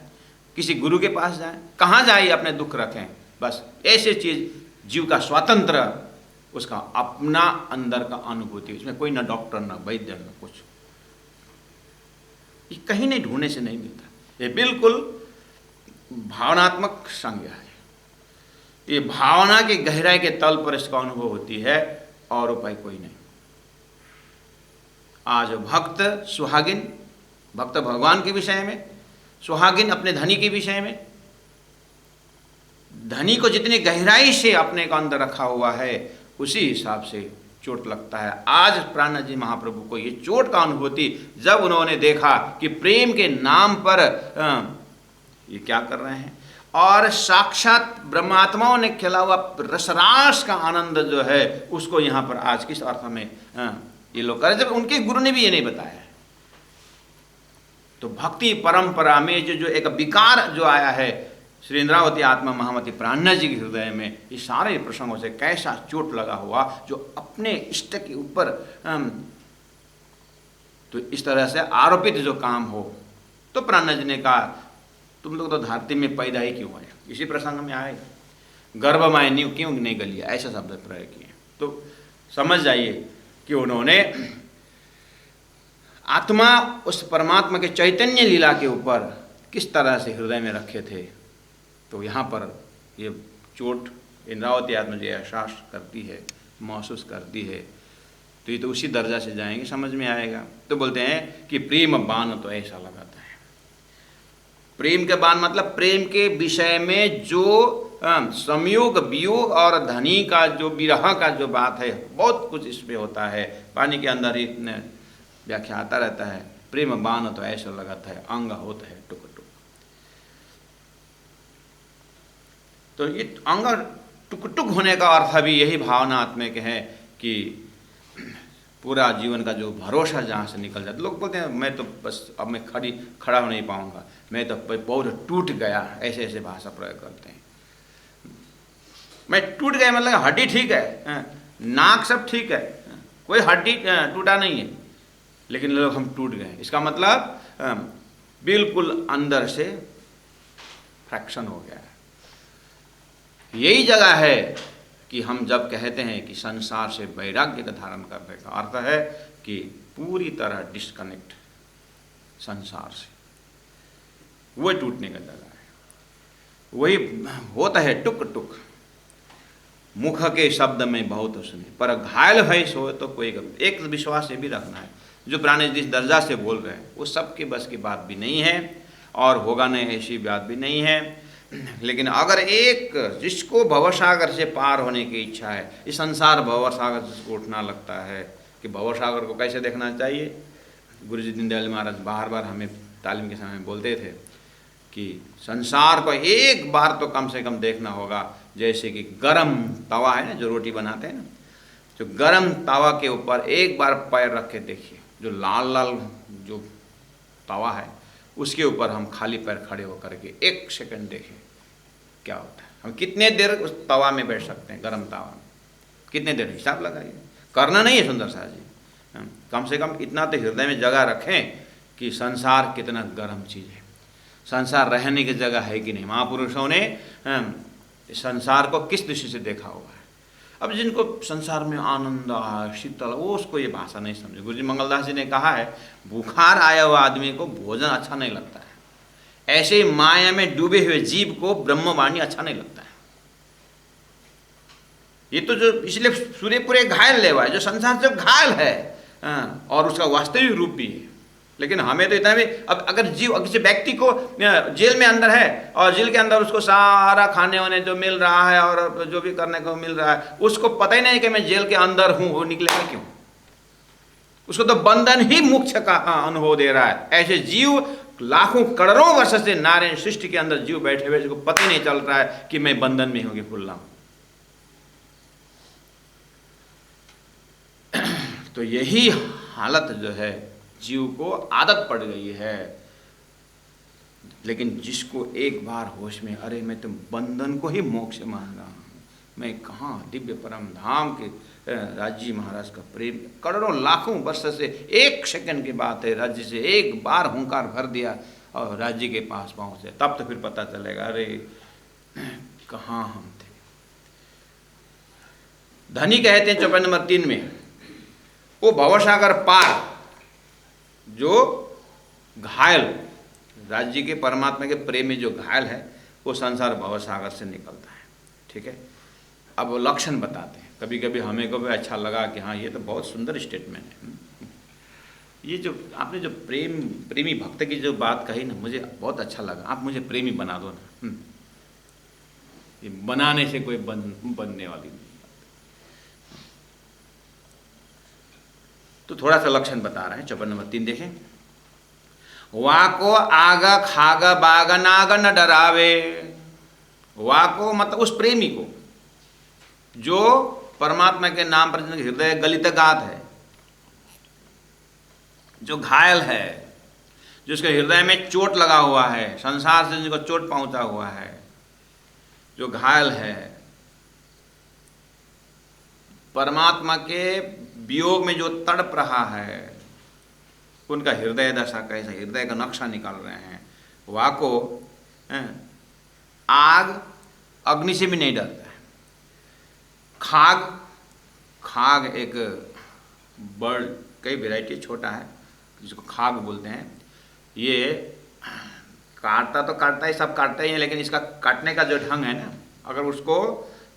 किसी गुरु के पास जाए, कहाँ जाए अपने दुख रखें। बस ऐसे चीज जीव का स्वातंत्र, उसका अपना अंदर का अनुभूति, उसमें कोई ना डॉक्टर ना वैद्य ना कुछ, ये कहीं नहीं ढूंढने से नहीं मिलता। ये बिल्कुल भावनात्मक संज्ञा है। ये भावना की गहराई के तल पर इसका अनुभव होती है और उपाय कोई नहीं। आज भक्त सुहागिन, भक्त भगवान के विषय में, सुहागिन अपने धनी के विषय में, धनी को जितनी गहराई से अपने का अंदर रखा हुआ है उसी हिसाब से चोट लगता है। आज प्राणनाथ जी महाप्रभु को ये चोट का अनुभूति जब उन्होंने देखा कि प्रेम के नाम पर ये क्या कर रहे हैं, और साक्षात ब्रह्मात्माओं ने खेला हुआ रसरास का आनंद जो है उसको यहाँ पर आज किस अर्थ में ये लोग कर, जब उनके गुरु ने भी ये नहीं बताया। तो भक्ति परंपरा में जो एक विकार जो आया है श्री इंद्रावती आत्मा महामती प्राणा जी के हृदय में इस सारे प्रसंगों से कैसा चोट लगा हुआ, जो अपने इष्ट के ऊपर तो इस तरह से आरोपित जो काम हो। तो प्राणा जी ने कहा तुम लोग तो धरती में पैदा ही क्यों आए, इसी प्रसंग में आए, गर्भ में क्यों नहीं गलिया, ऐसा शब्द प्रयोग किए। तो समझ जाइए कि उन्होंने आत्मा उस परमात्मा के चैतन्य लीला के ऊपर किस तरह से हृदय में रखे थे। तो यहाँ पर ये चोट इंद्रावती आत्मा जो एहसास करती है, महसूस करती है, तो ये तो उसी दर्जा से जाएंगे, समझ में आएगा। तो बोलते हैं कि प्रेम बाण तो ऐसा लगाता है। प्रेम के बाण मतलब प्रेम के विषय में जो संयोग वियोग और धनी का जो विरह का जो बात है, बहुत कुछ इसमें होता है। पानी के अंदर ही व्याख्या आता रहता है। प्रेम बाण तो ऐसा लगाता है, अंग होता है टुक टुक। तो ये अंग टुक टुक होने का अर्थ भी यही भावनात्मक है कि पूरा जीवन का जो भरोसा जहाँ से निकल जाता। लोग बोलते हैं मैं तो बस अब मैं खड़ा हो नहीं पाऊंगा, मैं तो बहुत टूट गया, ऐसे ऐसे भाषा प्रयोग करते हैं। मैं टूट गया मतलब हड्डी ठीक है, नाक सब ठीक है, कोई हड्डी टूटा नहीं है, लेकिन लोग हम टूट गए, इसका मतलब बिल्कुल अंदर से फ्रैक्शन हो गया है। यही जगह है कि हम जब कहते हैं कि संसार से वैराग्य का धारण करने का अर्थ है कि पूरी तरह डिस्कनेक्ट संसार से, वो टूटने का जगह है। वही होता है टुक टुक, मुख के शब्द में बहुत सुने पर घायल है सो तो कोई एक विश्वास से भी रखना है। जो प्राणी जिस दर्जा से बोल रहे हैं वो सबके बस की बात भी नहीं है और होगा नहीं ऐसी बात भी नहीं है। लेकिन अगर एक जिसको भवसागर से पार होने की इच्छा है, इस संसार भवसागर से उठना लगता है कि भवसागर को कैसे देखना चाहिए। गुरु जी दीनदयाल महाराज बार बार हमें तालीम के समय बोलते थे कि संसार को एक बार तो कम से कम देखना होगा, जैसे कि गरम तवा है ना, जो रोटी बनाते हैं ना, जो गरम तवा के ऊपर एक बार पैर रख के देखिए, जो लाल लाल जो तवा है उसके ऊपर हम खाली पैर खड़े होकर के एक सेकंड देखें क्या होता है। हम कितने देर उस तवा में बैठ सकते हैं, गरम तवा में कितने देर, हिसाब लगाइए। करना नहीं है सुंदर शाह जी, कम से कम इतना तो हृदय में जगह रखें कि संसार कितना गर्म चीज़ है, संसार रहने की जगह है कि नहीं। महापुरुषों ने संसार को किस दृष्टि से देखा हुआ है। अब जिनको संसार में आनंद शीतल, वो उसको ये भाषा नहीं समझे। गुरु जी मंगलदास जी ने कहा है बुखार आया हुआ आदमी को भोजन अच्छा नहीं लगता है, ऐसे ही माया में डूबे हुए जीव को ब्रह्मवाणी अच्छा नहीं लगता है। ये तो जो इसलिए सूर्यपुर एक घायल लेवा है, जो संसार से घायल है और उसका वास्तविक रूप भी है। लेकिन हमें तो इतना भी, अब अगर जीव किसी व्यक्ति को जेल में अंदर है और जेल के अंदर उसको सारा खाने वाने जो मिल रहा है और जो भी करने को मिल रहा है, उसको पता ही नहीं कि मैं जेल के अंदर हूं, वो निकलेगा क्यों? उसको तो बंधन ही मोक्ष का अनुभव दे रहा है। ऐसे जीव लाखों करोड़ों वर्ष से नारायण सृष्टि के अंदर जीव बैठे हुए, जिसको पता ही नहीं चल रहा है कि मैं बंधन में होंगे फुल्ला हूं। तो यही हालत जो है, जीव को आदत पड़ गई है। लेकिन जिसको एक बार होश में, अरे मैं तो बंधन को ही मोक्ष मान रहा हूँ, मैं कहाँ दिव्य परम धाम के राज्य महाराज का प्रेम, करोड़ों लाखों वर्ष से एक सेकंड की बात है, राज्य से एक बार हुंकार भर दिया और राज्य के पास पहुँचे, तब तो फिर पता चलेगा अरे कहाँ हम थे। धनी कहते हैं चौपाई नंबर 3 में, वो भवसागर पार जो घायल, राज्य के परमात्मा के प्रेम में जो घायल है, वो संसार भवसागर से निकलता है। ठीक है, अब वो लक्षण बताते हैं। कभी कभी हमें को भी अच्छा लगा कि हाँ ये तो बहुत सुंदर स्टेटमेंट है। ये जो आपने जो प्रेमी भक्त की जो बात कही ना, मुझे बहुत अच्छा लगा। आप मुझे प्रेमी बना दो ना, ये बनाने से कोई बनने वाली नहीं। तो थोड़ा सा लक्षण बता रहे हैं, चौपाई नंबर 3 देखें। वाको आग खाग बाग नाग न डरावे। वाको मतलब उस प्रेमी को जो परमात्मा के नाम पर हृदय गलित गात है, जो घायल है, जिसके हृदय में चोट लगा हुआ है, संसार से जिसको चोट पहुंचा हुआ है, जो घायल है, परमात्मा के वियोग में जो तड़प रहा है, उनका हृदय दशा कैसा, हृदय का नक्शा निकाल रहे हैं। वहाँ को आग अग्नि से भी नहीं डरता है। खाग, खाग एक बर्ड, कई वैरायटी, छोटा है जिसको खाग बोलते हैं। ये काटता तो काटता ही, सब काटते ही हैं, लेकिन इसका काटने का जो ढंग है ना, अगर उसको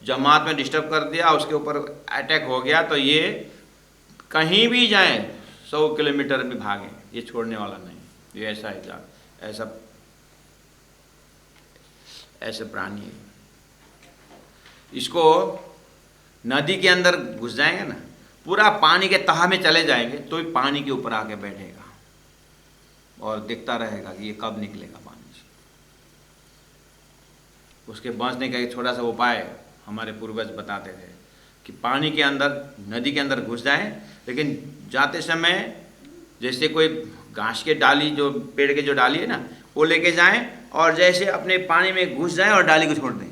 जमात में डिस्टर्ब कर दिया, उसके ऊपर अटैक हो गया, तो ये कहीं भी जाए 100 किलोमीटर भी भागे, ये छोड़ने वाला नहीं। ये ऐसा है, ऐसे प्राणी है। इसको नदी के अंदर घुस जाएंगे ना, पूरा पानी के तह में चले जाएंगे, तो भी पानी के ऊपर आके बैठेगा और देखता रहेगा कि ये कब निकलेगा पानी से। उसके बचने का एक छोटा सा उपाय हमारे पूर्वज बताते थे कि पानी के अंदर, नदी के अंदर घुस जाए, लेकिन जाते समय जैसे कोई घास के डाली, जो पेड़ के जो डाली है ना, वो लेके जाएं और जैसे अपने पानी में घुस जाएं और डाली को छोड़ दें,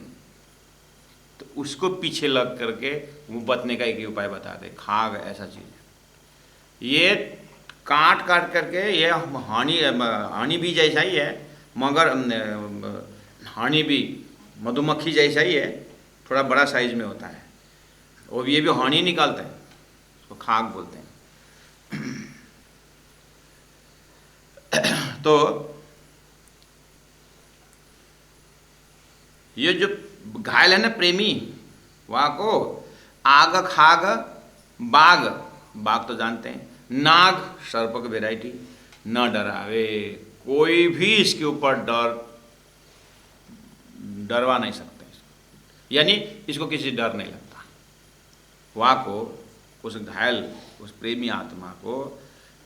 तो उसको पीछे लग करके वो बचने का एक ही उपाय बताते। खाग ऐसा चीज़ है, ये काट काट करके, ये हानि भी जैसा ही है, मगर हानि भी मधुमक्खी जैसा ही है, थोड़ा बड़ा साइज में होता है। और ये भी हानि निकालता है, उसको खाग बोलते हैं। तो ये जो घायल है ना प्रेमी, वहाँ को आग, खाग, बाघ, बाघ तो जानते हैं, नाग, सर्प की वेराइटी, न डरावे। कोई भी इसके ऊपर डरवा नहीं सकते, यानी इसको किसी डर नहीं लगता। वहाँ को, उस घायल, उस प्रेमी आत्मा को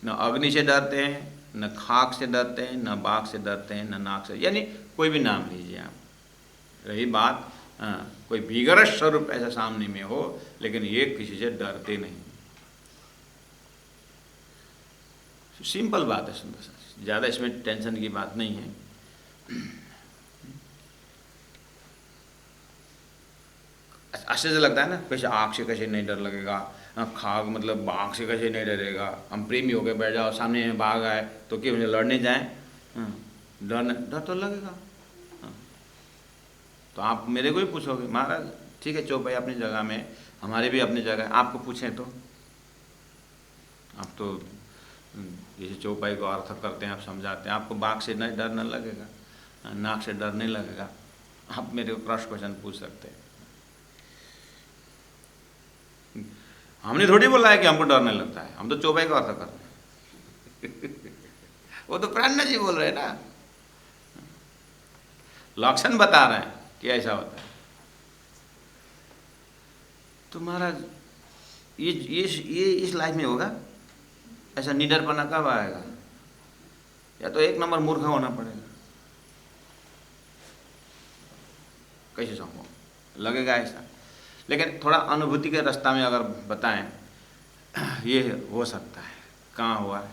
न अग्नि से डरते हैं, न खाक से डरते हैं, न बाघ से डरते हैं, न नाग से, यानी कोई भी नाम लीजिए आप। रही बात कोई भीगर स्वरूप ऐसा सामने में हो, लेकिन ये किसी से डरते नहीं। सिंपल बात है, सुंदर, ज़्यादा इसमें टेंशन की बात नहीं है। आश्चर्य लगता है ना, कैसे आग से कैसे नहीं डर लगेगा, खाग मतलब बाघ से कैसे नहीं डरेगा। हम प्रेमी होकर बैठ जाओ, सामने में बाघ आए तो क्या मुझे लड़ने जाएं, डर तो लगेगा। तो आप मेरे को ही पूछोगे, महाराज ठीक है चौपाई अपनी जगह में, हमारे भी अपनी जगह, आपको पूछें तो आप तो जैसे चौपाई को अर्थ करते हैं, आप समझाते हैं, आपको बाघ से नहीं डर न लगेगा, नाक से डर नहीं लगेगा, आप मेरे को क्रॉस क्वेश्चन पूछ सकते हैं। हमने थोड़ी बोला है कि हमको डर नहीं लगता है, हम तो चौपाई का अर्थ करते हैं। वो तो प्राण जी बोल रहे हैं ना, लक्षण बता रहे हैं कि ऐसा होता है। तो महाराज ये इस लाइफ में होगा ऐसा निडरपना, कब आएगा? या तो एक नंबर मूर्ख होना पड़ेगा, कैसे संभव लगेगा ऐसा। लेकिन थोड़ा अनुभूति के रास्ता में अगर बताएं, ये हो सकता है। कहाँ हुआ है?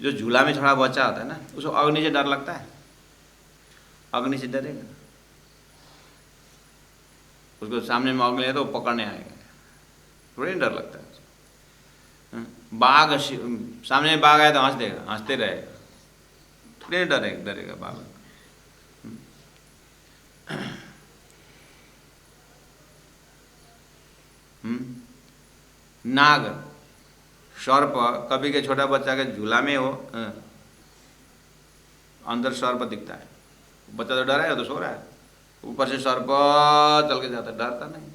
जो झूला में थोड़ा बच्चा होता है ना, उसको अग्नि से डर लगता है, अग्नि से डरेगा, उसको सामने में अग्नि है तो वो पकड़ने आएगा, थोड़ी डर लगता है उसको। बाघ सामने में बाघ आए तो हंस देगा, हंसते रहेगा, थोड़ी डरेगा बाघ। नाग, सर्प, कभी के छोटा बच्चा के झूला में हो, अंदर सर्प दिखता है, बच्चा तो डरा है, तो सो रहा है, ऊपर से सर्प चल के जाता है, डरता नहीं।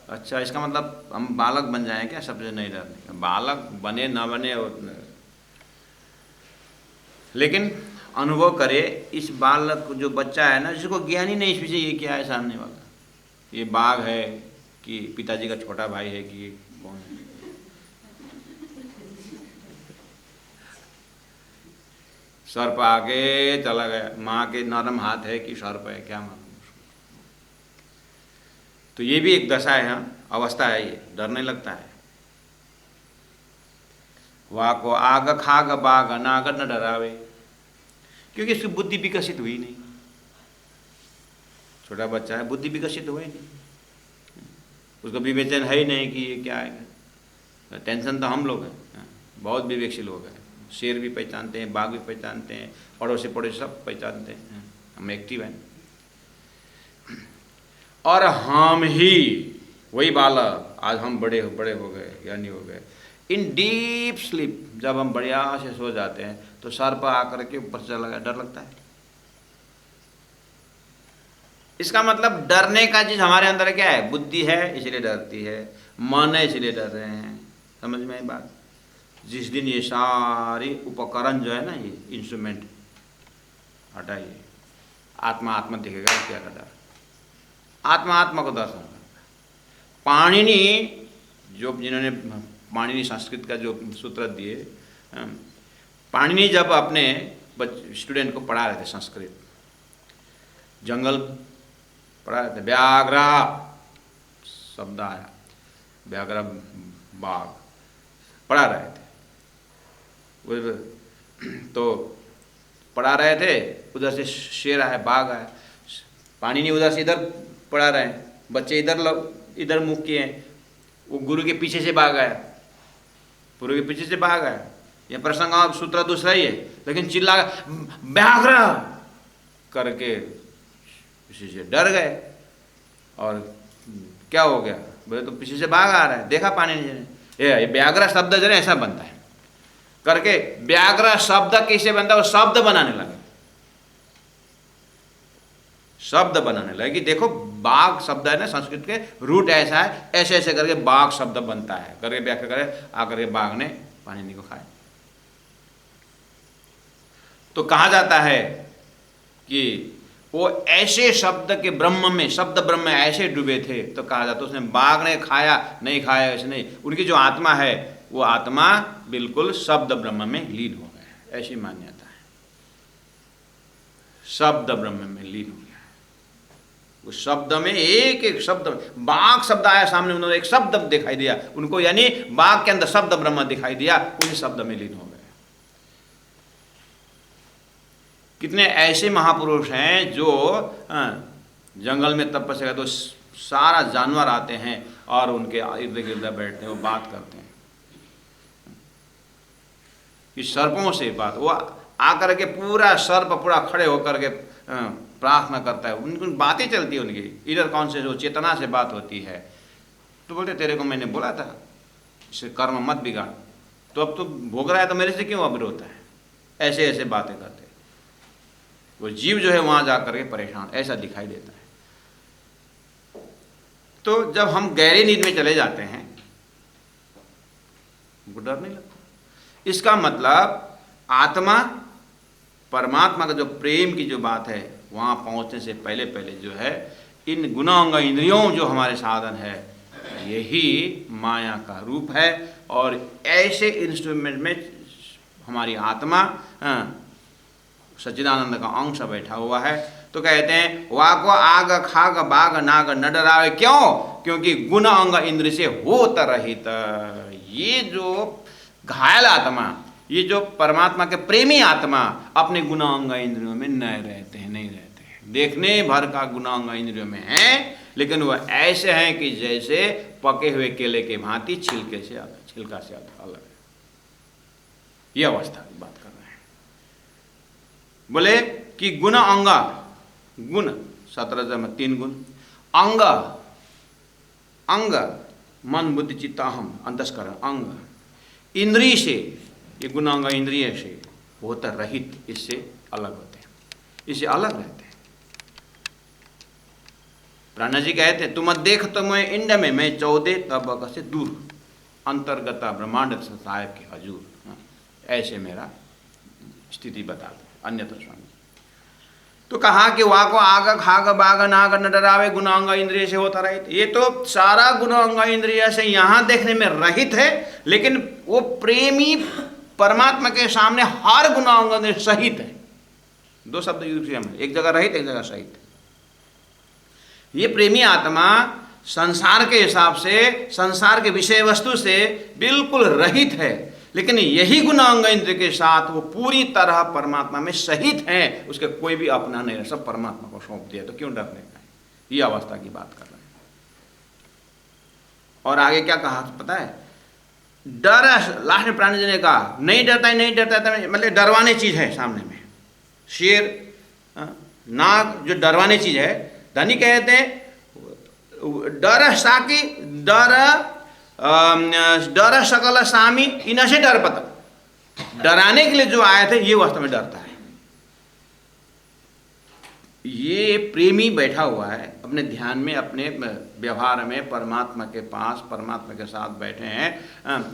अच्छा, इसका मतलब हम बालक बन जाएं क्या सबसे नहीं डरने का? बालक बने ना बने, लेकिन अनुभव करे इस बालक जो बच्चा है ना, जिसको ज्ञान ही नहीं इसमें ये क्या है सामने वाला, ये बाघ है कि पिताजी का छोटा भाई है कि कौन है। सर्प आगे चला गया, माँ के नरम हाथ है कि सर्प है, क्या मालूम। तो ये भी एक दशा है, अवस्था है, ये डरने लगता है। वाह को आग खाग बाघ नाग न डरावे, क्योंकि इसकी बुद्धि विकसित हुई नहीं। छोटा बच्चा है, बुद्धि विकसित हुई नहीं, उसको विवेचन है ही नहीं कि ये क्या है। टेंशन तो हम लोग हैं, बहुत विवेकशील लोग हैं, शेर भी पहचानते हैं, बाघ भी पहचानते हैं, पड़ोसी सब पहचानते हैं, हम एक्टिव हैं। और हम ही वही बालक आज हम बड़े हो गए, ज्ञानी हो गए। इन डीप स्लीप जब हम बढ़िया से सो जाते हैं तो सर्प आकर के ऊपर चला गया, डर लगता है। इसका मतलब डरने का चीज हमारे अंदर क्या है? बुद्धि है इसलिए डरती है, मन है इसलिए डर रहे हैं। समझ में आई बात? जिस दिन ये सारी उपकरण जो है ना, ये इंस्ट्रूमेंट हटाइए, आत्मा आत्मा दिखेगा, क्या का डर? आत्मा आत्मा को दर्शन करना। पाणिनि जो जिन्होंने पाणिनि संस्कृत का जो सूत्र दिए, पाणिनि जब अपने स्टूडेंट को पढ़ा रहे थे संस्कृत, जंगल पढ़ा रहे थे, व्याघ्र शब्द आया, व्याघ्र बाघ पढ़ा रहे थे, तो पढ़ा रहे थे, उधर से शेर आया, बाघ आया, पाणिनि उधर से इधर पढ़ा रहे हैं, बच्चे इधर मुख किए हैं, वो गुरु के पीछे से भाग आया, गुरु के पीछे से भाग आया। ये प्रसंग और सूत्र दूसरा ही है, लेकिन चिल्ला व्याघ्र करके किसी से डर गए। और क्या हो गया? बोले तो पीछे से भाग आ रहा है, देखा पाणिनि जी ने, ये व्याघ्र शब्द जो है ऐसा बनता है करके, व्याघ्र शब्द कैसे बनता है? वो शब्द बनाने लगे, शब्द बनाने लगे कि देखो बाघ शब्द है ना, संस्कृत के रूट ऐसा है, ऐसे ऐसे करके बाघ शब्द बनता है करके व्याख्या करे, आकर के बाघ ने पाणिनि को खाया। तो कहा जाता है कि वो ऐसे शब्द के ब्रह्म में, शब्द ब्रह्म में ऐसे डूबे थे, तो कहा जाता है उसने बाघ ने खाया नहीं खाया ऐसे नहीं, उनकी जो आत्मा है वो आत्मा बिल्कुल शब्द ब्रह्म में लीन हो गया, ऐसी मान्यता है। शब्द ब्रह्म में लीन हो गया, उस शब्द में एक एक शब्द, बाघ शब्द आया सामने, उन्होंने एक शब्द दिखाई दिया उनको, यानी बाघ के अंदर शब्द ब्रह्म दिखाई दिया, उन्हीं शब्द में लीन हो गए। कितने ऐसे महापुरुष हैं जो जंगल में तपस्या, तो सारा जानवर आते हैं और उनके इर्द गिर्द बैठते हैं, वो बात करते हैं, इस सर्पों से बात, वो आकर के पूरा सर्प पूरा खड़े होकर के प्रार्थना करता है, उनकी बातें चलती है, उनकी इधर कौन से जो चेतना से बात होती है। तो बोलते तेरे को मैंने बोला था इसे कर्म मत बिगाड़, तो अब तो भोग रहा है तो मेरे से क्यों अविरोध होता है? ऐसे ऐसे बातें करते, वो जीव जो है वहां जाकर के परेशान, ऐसा दिखाई देता है। तो जब हम गहरी नींद में चले जाते हैं उनको डर नहीं लगता। इसका मतलब आत्मा परमात्मा का जो प्रेम की जो बात है, वहाँ पहुँचने से पहले पहले जो है इन गुणांग इंद्रियों जो हमारे साधन है, यही माया का रूप है। और ऐसे इंस्ट्रूमेंट में हमारी आत्मा सच्चिदानंद का अंश बैठा हुआ है। तो कहते हैं वाको आग खाग बाग नाग न डरावे, क्यों? क्योंकि गुण अंग इंद्र से होत रहित। ये जो घायल आत्मा, ये जो परमात्मा के प्रेमी आत्मा अपने गुणांग इंद्रियों में नहीं रहते हैं, देखने भर का गुणांग इंद्रियों में है, लेकिन वह ऐसे हैं कि जैसे पके हुए केले के भांति छिलके से अलग, छिलका से अलग है। यह अवस्था की बात कर रहे हैं। बोले कि गुण अंगा, गुण 17 जमा 3 गुण, अंग अंग मन बुद्धि चित्त अहम अंतस्करण, अंग इंद्रिय से, ये गुणांग इंद्रिय से होता रहित, इससे अलग होते हैं, इससे अलग रहते हैं। प्राणा जी कहते हैं तुम देख तो मैं इंड में, मैं 14 तबक से दूर, अंतर्गता ब्रह्मांड साहेब के हजूर, ऐसे मेरा स्थिति बता दो, अन्यथा स्वामी। तो कहा कि वाको आग खाग बाग नाग न डरावे, गुणांग इंद्रिय से होता रहित। ये तो सारा गुणांग इंद्रिय से यहाँ देखने में रहित है, लेकिन वो प्रेमी परमात्मा के सामने हर गुणांग इंद्रिय सहित है। 2 शब्द यूज किया हमने, एक जगह रहित, एक जगह सहित। ये प्रेमी आत्मा संसार के हिसाब से, संसार के विषय वस्तु से बिल्कुल रहित है, लेकिन यही गुणांग इंद्र के साथ वो पूरी तरह परमात्मा में सहित हैं, उसके कोई भी अपना नहीं, सब परमात्मा को सौंप दिया, तो क्यों डरने का? ये अवस्था की बात कर रहे हैं। और आगे क्या कहा पता है? डर, लास्ट में प्राणी जी ने कहा नहीं डरता है, नहीं डरता है, मतलब डरवाने चीज है सामने में। शेर, नाग जो डरवाने चीज है, धनी कहते हैं डर साकी डर सकल सामी इन्हें से डर पता, डराने के लिए जो आए थे ये वास्तव में डरता है। ये प्रेमी बैठा हुआ है अपने ध्यान में, अपने व्यवहार में परमात्मा के पास, परमात्मा के साथ बैठे हैं,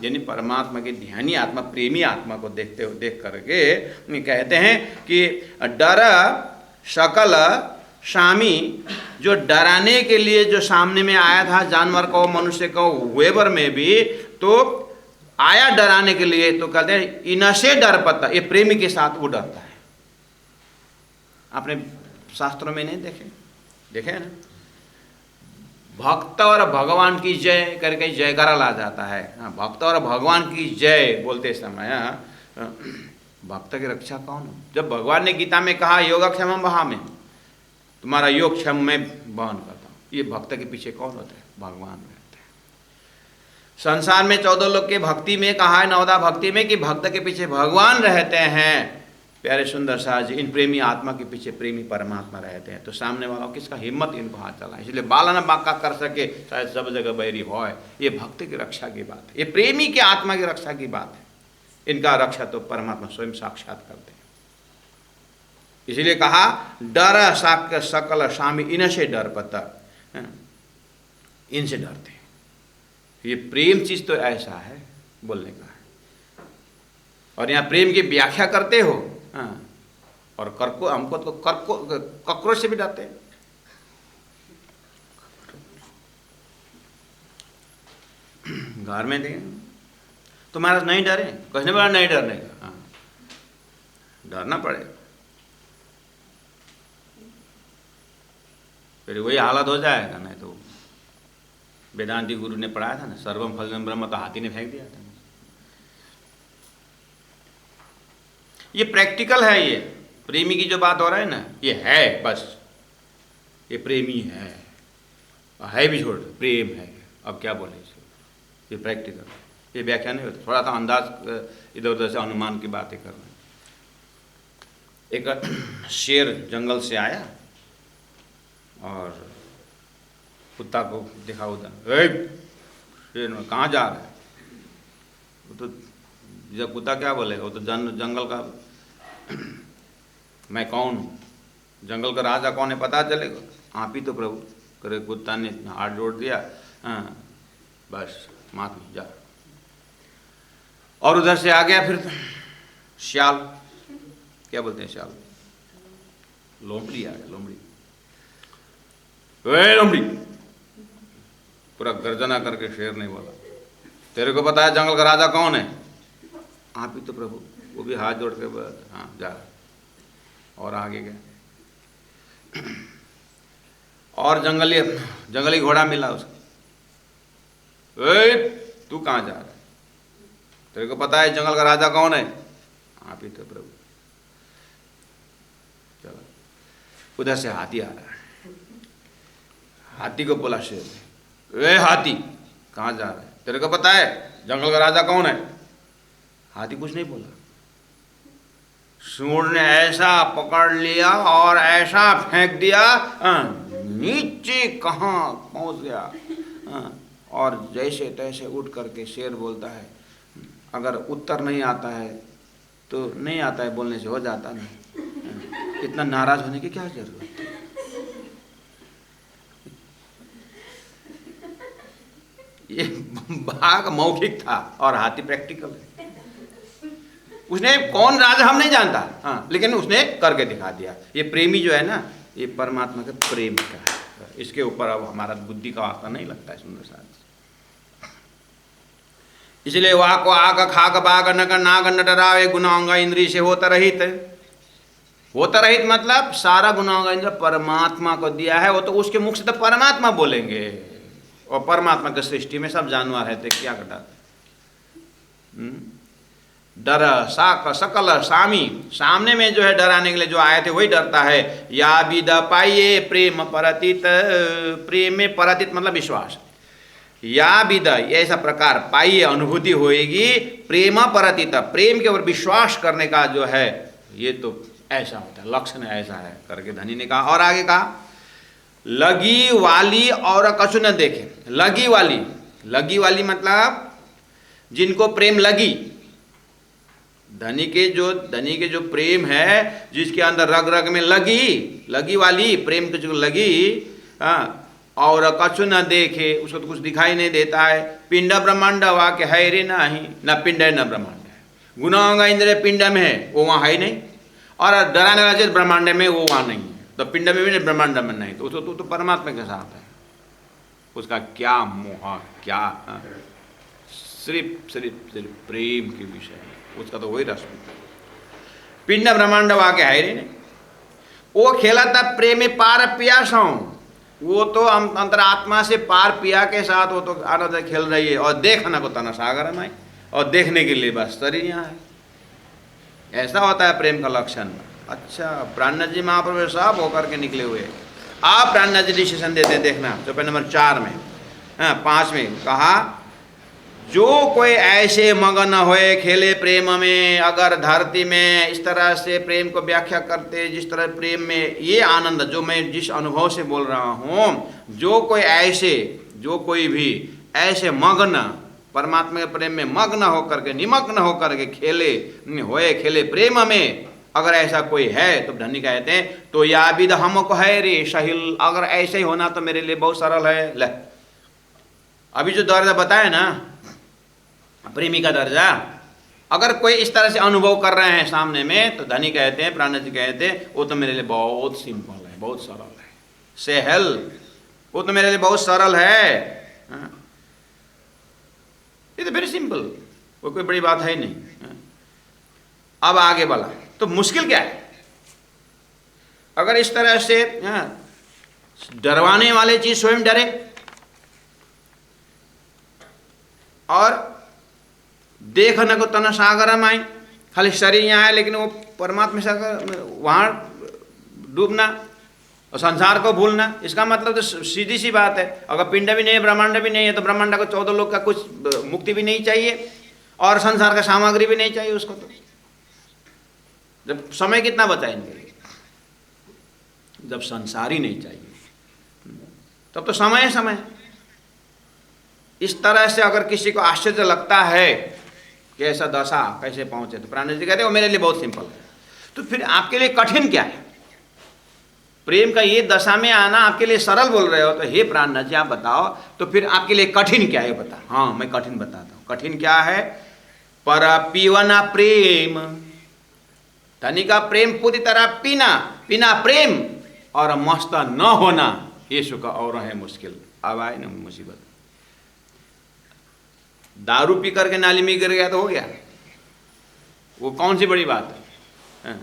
यानी परमात्मा के ध्यानी आत्मा, प्रेमी आत्मा को देखते हुए देख करके कहते हैं कि डर सकल शामी, जो डराने के लिए जो सामने में आया था, जानवर को, मनुष्य को, वेबर में भी तो आया डराने के लिए, तो कहते हैं इनसे डर पता, ये प्रेमी के साथ वो डरता है। आपने शास्त्रों में नहीं देखे ना, भक्त और भगवान की जय करके जयकारा ला जाता है। भक्त और भगवान की जय बोलते समय भक्त की रक्षा कौन? जब भगवान ने गीता में कहा योगक्षेमम वहामि, तुम्हारा योग क्षम में वहन करता हूँ, ये भक्त के पीछे कौन होता है? भगवान रहते हैं। संसार में 14 लोग के भक्ति में कहा है, 9दा भक्ति में, कि भक्त के पीछे भगवान रहते हैं। प्यारे सुंदर साज, इन प्रेमी आत्मा के पीछे प्रेमी परमात्मा रहते हैं। तो सामने वालों किसका हिम्मत इनको हाथ चला? इसलिए बाला न बाका कर सके शायद सब जगह बैरी हो। ये भक्त की रक्षा की बात है, ये प्रेमी के आत्मा की रक्षा की बात है। इनका रक्षा तो परमात्मा स्वयं साक्षात करते हैं। इसलिए कहा डर साक्य सकल स्वामी इनसे डर पता, इनसे डरते हैं। ये प्रेम चीज तो ऐसा है बोलने का है। और यहाँ प्रेम की व्याख्या करते हो, और करको, हमको तो कक्रोच से भी डरते हैं। घर में देखें तो महाराज नहीं डरे, कहने वाला नहीं डरने का, डरना पड़ेगा, फिर वही हालत हो जाएगा। नहीं तो वेदांती गुरु ने पढ़ाया था ना, सर्वम फलम ब्रह्म, तो हाथी ने फेंक दिया था। ये प्रैक्टिकल है, ये प्रेमी की जो बात हो रहा है ना, ये है, बस ये प्रेमी है भी, छोड़ प्रेम है, अब क्या बोले इसको, ये प्रैक्टिकल, ये व्याख्या नहीं होता। थोड़ा सा अंदाज इधर उधर से अनुमान की बातें कर रहे हैं। एक शेर जंगल से आया और कुत्ता को देखा उधर, शेर में कहाँ जा रहा है? वो तो जब कुत्ता क्या बोलेगा, वो तो जंगल का मैं कौन हूँ, जंगल का राजा कौन है पता चलेगा, आप ही तो प्रभु। करे कुत्ता ने हाथ जोड़ दिया, बस माफी जा। और उधर से आ गया फिर श्याल, क्या बोलते हैं श्याल, लोमड़ी आ गया, लोमड़ी, लोमड़ी, पूरा गर्जना करके शेर ने बोला, तेरे को पता है जंगल का राजा कौन है? आप ही तो प्रभु। वो भी हाथ जोड़ के हाँ जा। और आगे गया और जंगली घोड़ा मिला उसको, तू कहाँ जा रहा है? तेरे को पता है जंगल का राजा कौन है? आप ही तो प्रभु। चलो, उधर से हाथी आ रहा है, हाथी को बोला शेर ने, हाथी कहाँ जा रहा है? तेरे को पता है जंगल का राजा कौन है? हाथी कुछ नहीं बोला। सूंड ने ऐसा पकड़ लिया और ऐसा फेंक दिया, नीचे कहाँ पहुंच गया। और जैसे तैसे उठ करके शेर बोलता है, अगर उत्तर नहीं आता है तो नहीं आता है, बोलने से हो जाता नहीं, इतना नाराज होने की क्या जरूरत है? ये बाघ मौखिक था और हाथी प्रैक्टिकल है। उसने कौन राजा हम नहीं जानता, हाँ, लेकिन उसने करके दिखा दिया। ये प्रेमी जो है ना, ये परमात्मा के प्रेम का है। इसके ऊपर अब हमारा बुद्धि का वास्ता नहीं लगता है सुंदर साथ। इसलिए वाक आग खाक बाग नग नाग नटरावे गुणांग इंद्रिय से होता रहित। होता रहित मतलब सारा गुणांग इंद्र परमात्मा को दिया है। वो तो उसके मुख से तो परमात्मा बोलेंगे, और परमात्मा के सृष्टि में सब जानवर है तो क्या घटाते। डर साक सकल सामी, सामने में जो है डराने के लिए जो आए थे वही डरता है। या विद पाइये प्रेम परतित, प्रेम में परतित मतलब विश्वास। या विद ऐसा प्रकार पाइये अनुभूति होएगी, प्रेम परतित प्रेम के ऊपर विश्वास करने का जो है ये तो ऐसा होता है, लक्षण ऐसा है करके धनी ने कहा। और आगे कहा लगी वाली और कछु न देखे। लगी वाली, लगी वाली मतलब जिनको प्रेम लगी, धनी के जो प्रेम है जिसके अंदर रग रग में लगी वाली प्रेम की जो लगी, और कछु न देखे, उसको तो कुछ दिखाई नहीं देता है। पिंड ब्रह्मांड वाक्य है रे नहीं, न पिंड है न ब्रह्मांड है। गुणांग इंद्रिय पिंड में है वो वहाँ है ही नहीं, और डराने वाला चीज ब्रह्मांड में वो वहाँ नहीं है। तो पिंड में भी नहीं, ब्रह्मांड में नहीं, तो तो परमात्मा के साथ है। उसका क्या मोह, क्या सिर्फ प्रेम के विषय, उसका तो वही रस। पिंड ब्रह्मांड वाक्य है रे नहीं, वो खेला था प्रेम में पार पियासों, वो तो अंतरात्मा से पार पिया के साथ वो तो आनंद खेल रही है। और देखना को तना सागर में, और देखने के लिए बस शरीर यहाँ है। ऐसा होता है प्रेम का लक्षण। अच्छा, प्राणनाथ जी महाप्रभु साहब होकर के निकले हुए। आप प्राणनाथ जी डिसीजन देते हैं, देखना चौपाई नंबर 4 में, 5 में कहा जो कोई ऐसे मगन होए खेले प्रेम में, अगर धरती में इस तरह से प्रेम को व्याख्या करते, जिस तरह प्रेम में ये आनंद जो मैं जिस अनुभव से बोल रहा हूँ, जो कोई भी ऐसे मग्न परमात्मा के प्रेम में मग्न होकर के, निमग्न होकर के खेले प्रेम में, अगर ऐसा कोई है तो धनी कहते हैं तो या विद हमको है रे सहिल, अगर ऐसे ही होना तो मेरे लिए बहुत सरल है। ले अभी जो दर्जा बताया ना प्रेमी का दर्जा, अगर कोई इस तरह से अनुभव कर रहे हैं सामने में, तो धनी कहते हैं, प्राणनाथ जी कहते हैं वो तो मेरे लिए बहुत सिंपल है, बहुत सरल है। सेहल, वो तो मेरे लिए बहुत सरल है, ये तो वेरी सिंपल, वो कोई बड़ी बात है ही नहीं। अब आगे वाला तो मुश्किल क्या है? अगर इस तरह से डरवाने वाले चीज स्वयं डरे और देखने को तना सागर में आए, खाली शरीर यहाँ है लेकिन वो परमात्मा सागर वहाँ डूबना और संसार को भूलना, इसका मतलब तो सीधी सी बात है। अगर पिंड भी नहीं है, ब्रह्मांड भी नहीं है, तो ब्रह्मांड को 14 लोक का कुछ मुक्ति भी नहीं चाहिए और संसार का सामग्री भी नहीं चाहिए उसको। तो जब समय कितना बचा इनके लिए, जब संसार ही नहीं चाहिए तब तो समय समय। इस तरह से अगर किसी को आश्चर्य लगता है कि ऐसा दशा कैसे पहुंचे, तो प्राणनाथ जी कहते हैं वो मेरे लिए बहुत सिंपल है। तो फिर आपके लिए कठिन क्या है? प्रेम का ये दशा में आना आपके लिए सरल बोल रहे हो, तो हे प्राणनाथ जी आप बताओ तो फिर आपके लिए कठिन क्या है बता। हाँ मैं कठिन बताता हूँ। कठिन क्या है? पर पीवना प्रेम, धनी का प्रेम पूरी तरह पीना प्रेम और मस्त न होना, ये सुख और है मुश्किल। अब आए ना मुसीबत, दारू पी करके नाली में गिर गया तो हो गया, वो कौन सी बड़ी बात है?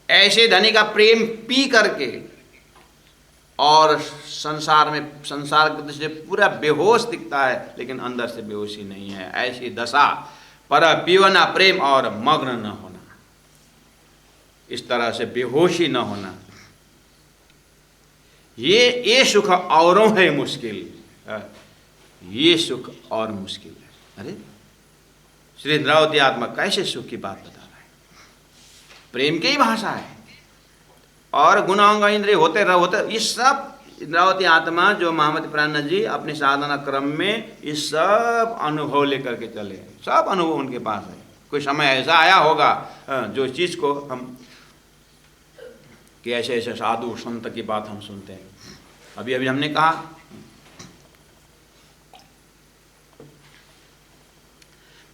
ऐसे धनी का प्रेम पी करके और संसार की दृष्टि से पूरा बेहोश दिखता है लेकिन अंदर से बेहोशी नहीं है, ऐसी दशा। पर पीवना प्रेम और मग्न न होना, इस तरह से बेहोशी न होना, ये सुख औरों है मुश्किल, ये सुख और मुश्किल है। अरे श्री इंद्रावती आत्मा कैसे सुख की बात बता रहा है? प्रेम की ही भाषा है और गुणांग इंद्रिय होते ये सब इंद्रावती आत्मा जो महामती प्राणनाथ जी अपने साधना क्रम में इस सब अनुभव लेकर के चले, सब अनुभव उनके पास है। कोई समय ऐसा आया होगा जो चीज को हम कि ऐसे ऐसे साधु संत की बात हम सुनते हैं। अभी हमने कहा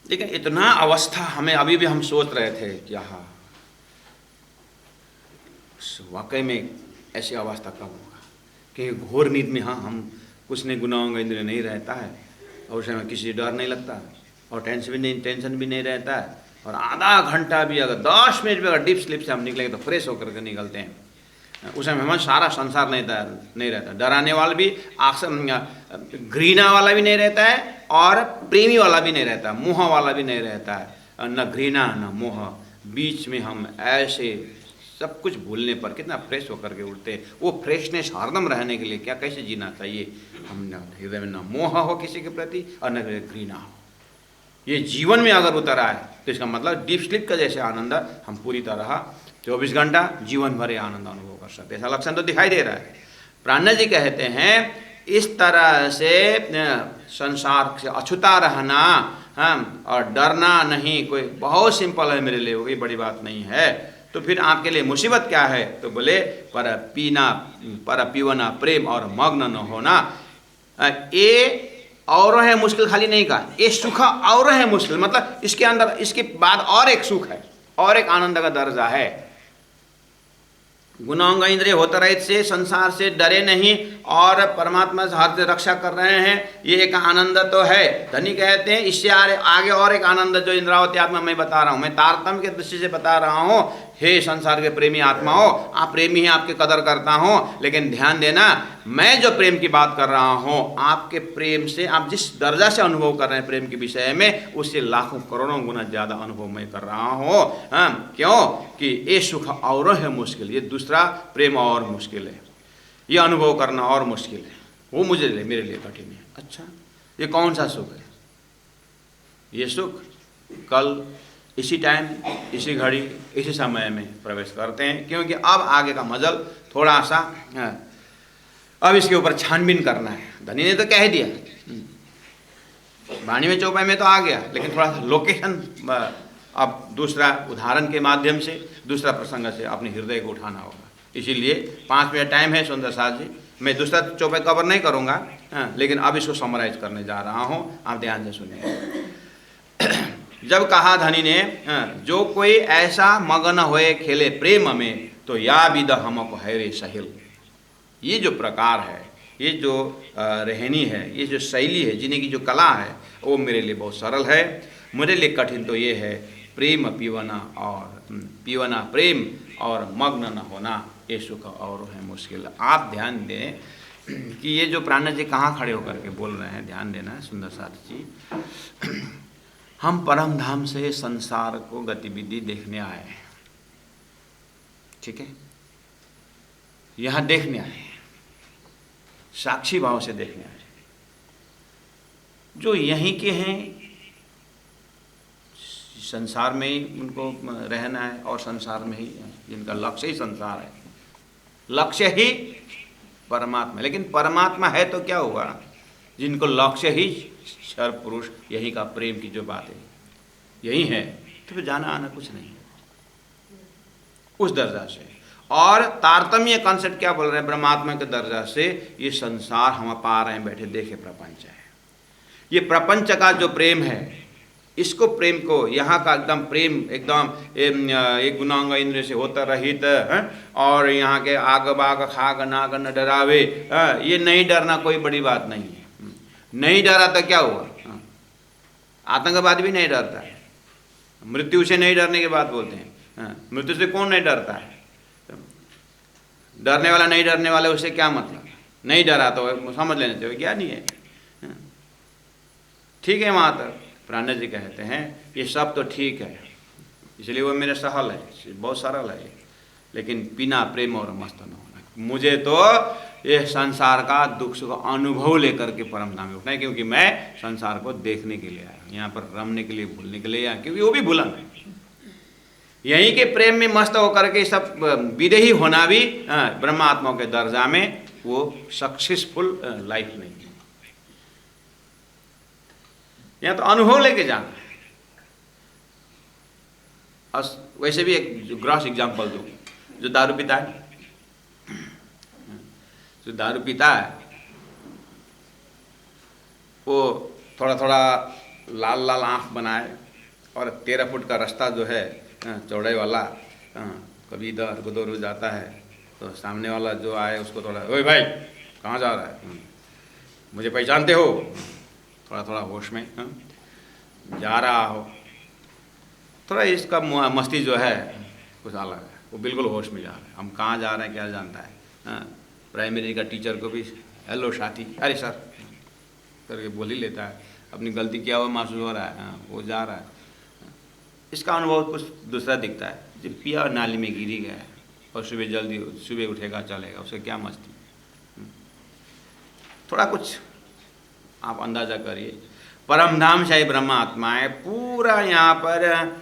लेकिन इतना अवस्था हमें अभी भी हम सोच रहे थे कि हाँ वाकई में ऐसी अवस्था कब होगा कि घोर नींद में हाँ हम कुछ नहीं, गुनाहों का इंद्रिय नहीं रहता है और उस समय किसी डर नहीं लगता और टेंशन भी नहीं रहता है, और आधा घंटा भी अगर 10 मिनट भी अगर डीप स्लीप से हम निकलेंगे तो फ्रेश होकर के निकलते हैं। उस समय में सारा संसार नहीं रहता। डराने वाला भी, घृणा वाला भी नहीं रहता है और प्रेमी वाला भी नहीं रहता, मोह वाला भी नहीं रहता है। न घृणा न मोह, बीच में हम ऐसे सब कुछ भूलने पर कितना फ्रेश होकर के उठते हैं। वो फ्रेशनेस हरदम रहने के लिए क्या कैसे जीना चाहिए, हम हृदय में न मोह हो किसी के प्रति और न घृणा हो। ये जीवन में अगर उतर आए तो इसका मतलब डीप स्लीप का जैसे आनंद हम पूरी तरह 24 घंटा जीवन भर आनंद अनुभव कर सकते, ऐसा लक्षण तो दिखाई दे रहा है। प्राणनाथ जी कहते हैं इस तरह से संसार से अछूता रहना और डरना नहीं, कोई बहुत सिंपल है मेरे लिए, कोई बड़ी बात नहीं है। तो फिर आपके लिए मुसीबत क्या है, तो बोले पर पीवना प्रेम और मग्न न होना। ये और है मुश्किल खाली नहीं कहा, ये सुख और है मुश्किल, मतलब इसके अंदर इसके बाद और एक सुख है और एक आनंद का दर्जा है। गुणांग इंद्रिय होता रहित से संसार से डरे नहीं और परमात्मा से हर से रक्षा कर रहे हैं, ये एक आनंद तो है। धनी कहते हैं इससे आगे और एक आनंद जो इंद्रावती आत्मा मैं बता रहा हूँ, मैं तारतम्य के दृष्टि से बता रहा हूँ। हे संसार के प्रेमी आत्मा हो, आप प्रेमी हैं, आपकी कदर करता हूँ, लेकिन ध्यान देना मैं जो प्रेम की बात कर रहा हूँ, आपके प्रेम से आप जिस दर्जा से अनुभव कर रहे हैं प्रेम के विषय में, उससे लाखों करोड़ों गुना ज़्यादा अनुभव मैं कर रहा हूँ। क्यों कि ये सुख और है मुश्किल, ये दूसरा प्रेम और मुश्किल है, ये अनुभव करना और मुश्किल है, वो मेरे लिए कठिन है। अच्छा, ये कौन सा सुख है? ये सुख कल इसी टाइम, इसी घड़ी, इसी समय में प्रवेश करते हैं, क्योंकि अब आगे का मजल थोड़ा सा अब इसके ऊपर छानबीन करना है। धनी ने तो कह दिया, वाणी में चौपाई में तो आ गया, लेकिन थोड़ा सा लोकेशन अब दूसरा उदाहरण के माध्यम से, दूसरा प्रसंग से अपने हृदय को उठाना होगा। इसीलिए 5 मिनट टाइम है सुंदर साथ जी, मैं दूसरा चौपाई कवर नहीं करूँगा, लेकिन अब इसको समराइज करने जा रहा हूँ, आप ध्यान से सुनिए। जब कहा धनी ने जो कोई ऐसा मगन होए खेले प्रेम में, तो या विद हमको है रे सहिल। ये जो प्रकार है, ये जो रहनी है, ये जो शैली है, जीने की जो कला है, वो मेरे लिए बहुत सरल है। मेरे लिए कठिन तो ये है प्रेम पीवना प्रेम और मग्न न होना, ये सुख और है मुश्किल। आप ध्यान दें कि ये जो प्राणनाथ जी कहाँ खड़े होकर के बोल रहे हैं, ध्यान देना सुंदर साथ जी। हम परम धाम से संसार को गतिविधि देखने आए हैं, ठीक है, यहाँ देखने आए हैं, साक्षी भाव से देखने आए हैं। जो यहीं के हैं संसार में ही उनको रहना है और संसार में ही जिनका लक्ष्य ही संसार है, लक्ष्य ही परमात्मा। लेकिन परमात्मा है तो क्या हुआ, जिनको लक्ष्य ही सर्व पुरुष, यही का प्रेम की जो बात है यही है, तो फिर जाना आना कुछ नहीं उस दर्जा से। और तारतम्य कॉन्सेप्ट क्या बोल रहे हैं, ब्रह्मात्मा के दर्जा से ये संसार हम पा रहे हैं बैठे, देखे प्रपंच है, ये प्रपंच का जो प्रेम है, इसको प्रेम को यहाँ का एकदम प्रेम एकदम एक गुणांग इंद्र से होता रहित और यहाँ के आग बाग खाग नाग न डरावे, ये नहीं डरना कोई बड़ी बात नहीं है। नहीं डरा तो क्या हुआ, आतंकवाद भी नहीं डरता है, मृत्यु से नहीं डरने की बात बोलते हैं। मृत्यु से कौन नहीं डरता है, डरने वाला नहीं डरने वाला, उससे क्या मतलब, नहीं डरा तो समझ लेने चाहिए ज्ञानी है, ठीक है। वहाँ तक प्राणनाथ जी कहते हैं ये सब तो ठीक है, इसलिए वो मेरे सहल है, बहुत सरल है, लेकिन बिना प्रेम और मस्त न होना। मुझे तो ये संसार का दुख सुख अनुभव लेकर के परम धाम में उठना है, क्योंकि मैं संसार को देखने के लिए आया, यहाँ पर रमने के लिए, भूलने के लिए आया, क्योंकि वो भी भूलन है। यहीं के प्रेम में मस्त होकर के सब विदेही होना भी ब्रह्मात्मा के दर्जा में वो सक्सेसफुल लाइफ नहीं है। यहाँ तो अनुभव लेके जाना है। वैसे भी एक ग्रॉस एग्जाम्पल दूँ, जो दारू पीता है, जो दारू पीता है वो थोड़ा थोड़ा लाल लाल आँख बनाए और 13 फुट का रास्ता जो है चौड़ाई वाला, कभी इधर उधर हो जाता है, तो सामने वाला जो आए उसको थोड़ा, ओए भाई कहाँ जा रहा है, मुझे पहचानते हो, थोड़ा थोड़ा होश में जा रहा हो, थोड़ा इसका मस्ती जो है कुछ अलग है। वो बिल्कुल होश में जा रहा है। हम कहाँ जा रहे हैं क्या जानता है। हाँ, प्राइमरी का टीचर को भी हेलो साथी, अरे सर करके बोल ही लेता है, अपनी गलती क्या हुआ महसूस हो रहा है। हाँ, वो जा रहा है। इसका अनुभव कुछ दूसरा दिखता है, जब पिया और नाली में गिरी गया है और सुबह उठेगा चलेगा, उसे क्या मस्ती। थोड़ा कुछ आप अंदाजा करिए। परमधामशाही ब्रह्म आत्माएं पूरा यहाँ पर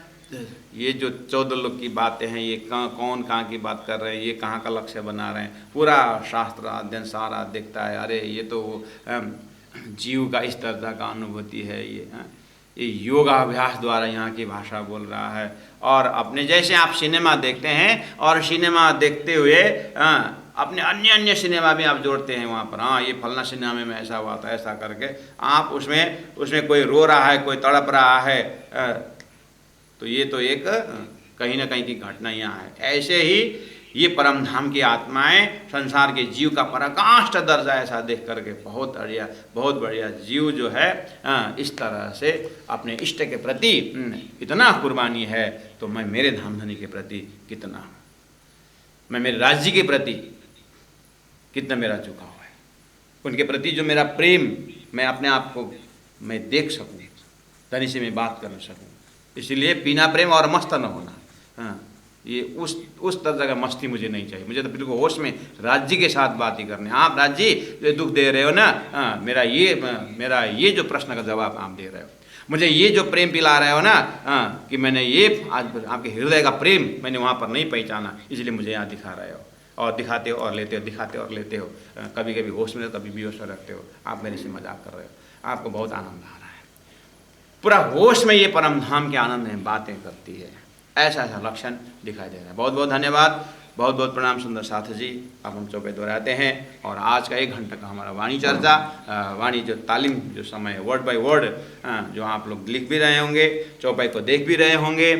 ये जो 14 लोग की बातें हैं, ये कौन कहाँ की बात कर रहे हैं, ये कहाँ का लक्ष्य बना रहे हैं, पूरा शास्त्र अध्ययन सारा देखता है। अरे ये तो जीव का इस तरह का अनुभूति है, ये योगाभ्यास द्वारा यहाँ की भाषा बोल रहा है। और अपने जैसे आप सिनेमा देखते हैं और सिनेमा देखते हुए अपने अन्य सिनेमा भी आप जोड़ते हैं वहाँ पर, हाँ ये फलना सिनेमा में ऐसा हुआ था, ऐसा करके आप उसमें कोई रो रहा है, कोई तड़प रहा है, तो ये तो एक कहीं ना कहीं की घटना यहाँ है। ऐसे ही ये परमधाम की आत्माएं संसार के जीव का पराकाष्ठ दर्जा ऐसा देख करके बहुत बढ़िया जीव जो है इस तरह से अपने इष्ट के प्रति इतना कुर्बानी है, तो मैं मेरे धाम धनी के प्रति कितना, मैं मेरे राज्य के प्रति कितना मेरा झुकाव है, उनके प्रति जो मेरा प्रेम, मैं अपने आप को मैं देख सकूं, धनी से मैं बात कर सकूं। इसलिए बिना प्रेम और मस्त न होना। हाँ, ये उस तरह का मस्ती मुझे नहीं चाहिए। मुझे तो बिल्कुल होश में राज्य के साथ बात ही करनी है। आप राज्य जो दुख दे रहे हो ना, मेरा ये जो प्रश्न का जवाब आप दे रहे हो, मुझे ये जो प्रेम पिला रहे हो ना, कि मैंने ये आज आपके हृदय का प्रेम मैंने वहाँ पर नहीं पहचाना, इसलिए मुझे यहाँ दिखा रहे हो और दिखाते हो और लेते हो, दिखाते हो और लेते हो। कभी कभी होश में कभी बेहोश रखते हो। आप मेरे से मजाक कर रहे हो, आपको बहुत आनंद आ रहा है। पूरा होश में ये परमधाम के आनंद में बातें करती है। ऐसा लक्षण दिखाई दे रहा है। बहुत बहुत धन्यवाद, बहुत बहुत प्रणाम सुंदर साथी जी। अब हम चौपाई दोहराते हैं और आज का 1 घंटा का हमारा वाणी चर्चा, वाणी जो तालीम जो समय है, वर्ड बाय वर्ड जो आप लोग लिख भी रहे होंगे, चौपाई को देख भी रहे होंगे।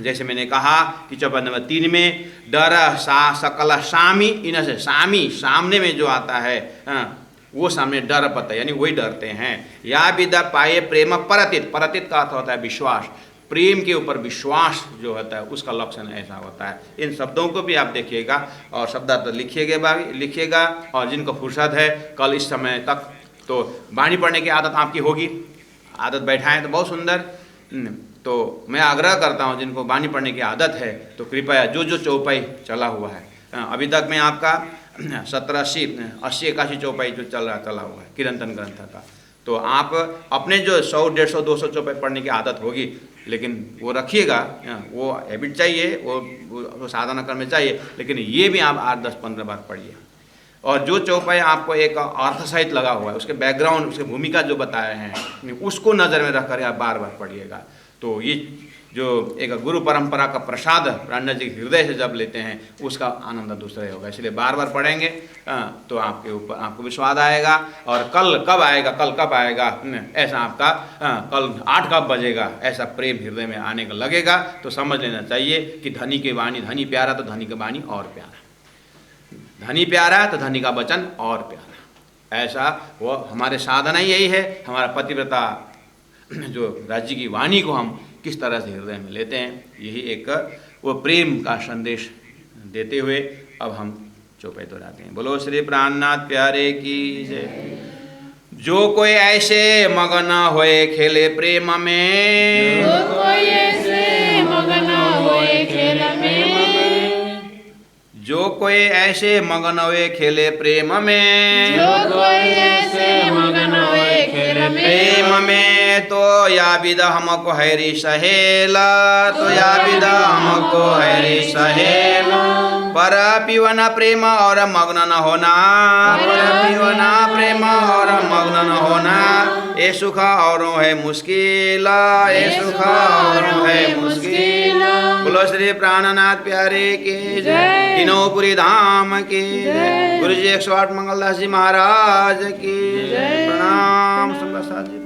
जैसे मैंने कहा कि चौपाई नंबर 3 में डर सा सकल सामी, इन से सामी सामने में जो आता है वो सामने डर पता, यानी वही डरते हैं। या विदा पाए प्रेम परतित, परतित का अर्थ होता है विश्वास, प्रेम के ऊपर विश्वास जो होता है उसका लक्षण ऐसा होता है। इन शब्दों को भी आप देखिएगा और शब्दार्थ लिखिएगा। और जिनको फुर्सत है कल इस समय तक तो वाणी पढ़ने की आदत आपकी होगी, आदत बैठाएं तो बहुत सुंदर। तो मैं आग्रह करता हूं जिनको वाणी पढ़ने की आदत है तो कृपया जो चौपाई चला हुआ है, अभी तक मैं आपका 70, 80, 81 चौपाई जो चला हुआ है कीर्तन ग्रंथ का, तो आप अपने जो 100, 150, 200 चौपाई पढ़ने की आदत होगी, लेकिन वो रखिएगा, वो हैबिट चाहिए, वो साधना करने चाहिए। लेकिन ये भी आप 8, 10, 15 बार पढ़िए। और जो चौपाई आपको एक अर्थ सहित लगा हुआ है, उसके बैकग्राउंड, उसकी भूमिका जो बताए हैं, उसको नज़र में रख कर आप बार बार पढ़िएगा। तो ये जो एक गुरु परंपरा का प्रसाद प्राणनाथ जी हृदय से जब लेते हैं उसका आनंद दूसरा होगा। इसलिए बार बार पढ़ेंगे तो आपके ऊपर आपको भी स्वाद आएगा। और कल कब आएगा ऐसा आपका कल 8 कब बजेगा ऐसा प्रेम हृदय में आने का लगेगा। तो समझ लेना चाहिए कि धनी की वाणी, धनी प्यारा तो धनी की वाणी और प्यारा, धनी प्यारा तो धनी का वचन और प्यारा। ऐसा वो हमारे साधना यही है। हमारा पतिव्रता जो राज्य की वाणी को हम किस तरह से हृदय में लेते हैं, यही एक वो प्रेम का संदेश देते हुए अब हम चौपाई दोहराते हैं। बोलो श्री प्राणनाथ प्यारे की जय। जो कोई ऐसे मगन होए खेले प्रेम में, जो कोई ऐसे मगन होए खेल में, जो कोई ऐसे मगन होए खेले प्रेम में, जो कोई ऐसे मगन होए खेल में, प्रेम में तो या विदा हमको हैरी सहेला, तो या विदा हमको हैरी सहेला। पर पीवना प्रेम और मग्न न होना, पर पीवना प्रेम और मग्न न होना, ये सुख और है मुश्किल, ये सुख और है मुश्किल। बोलो श्री प्राणनाथ प्यारे की जय। तीनोंपुरी धाम की जय। गुरु जी 108 मंगलदास जी महाराज की जय। प्रणाम सुंदर साथ जी।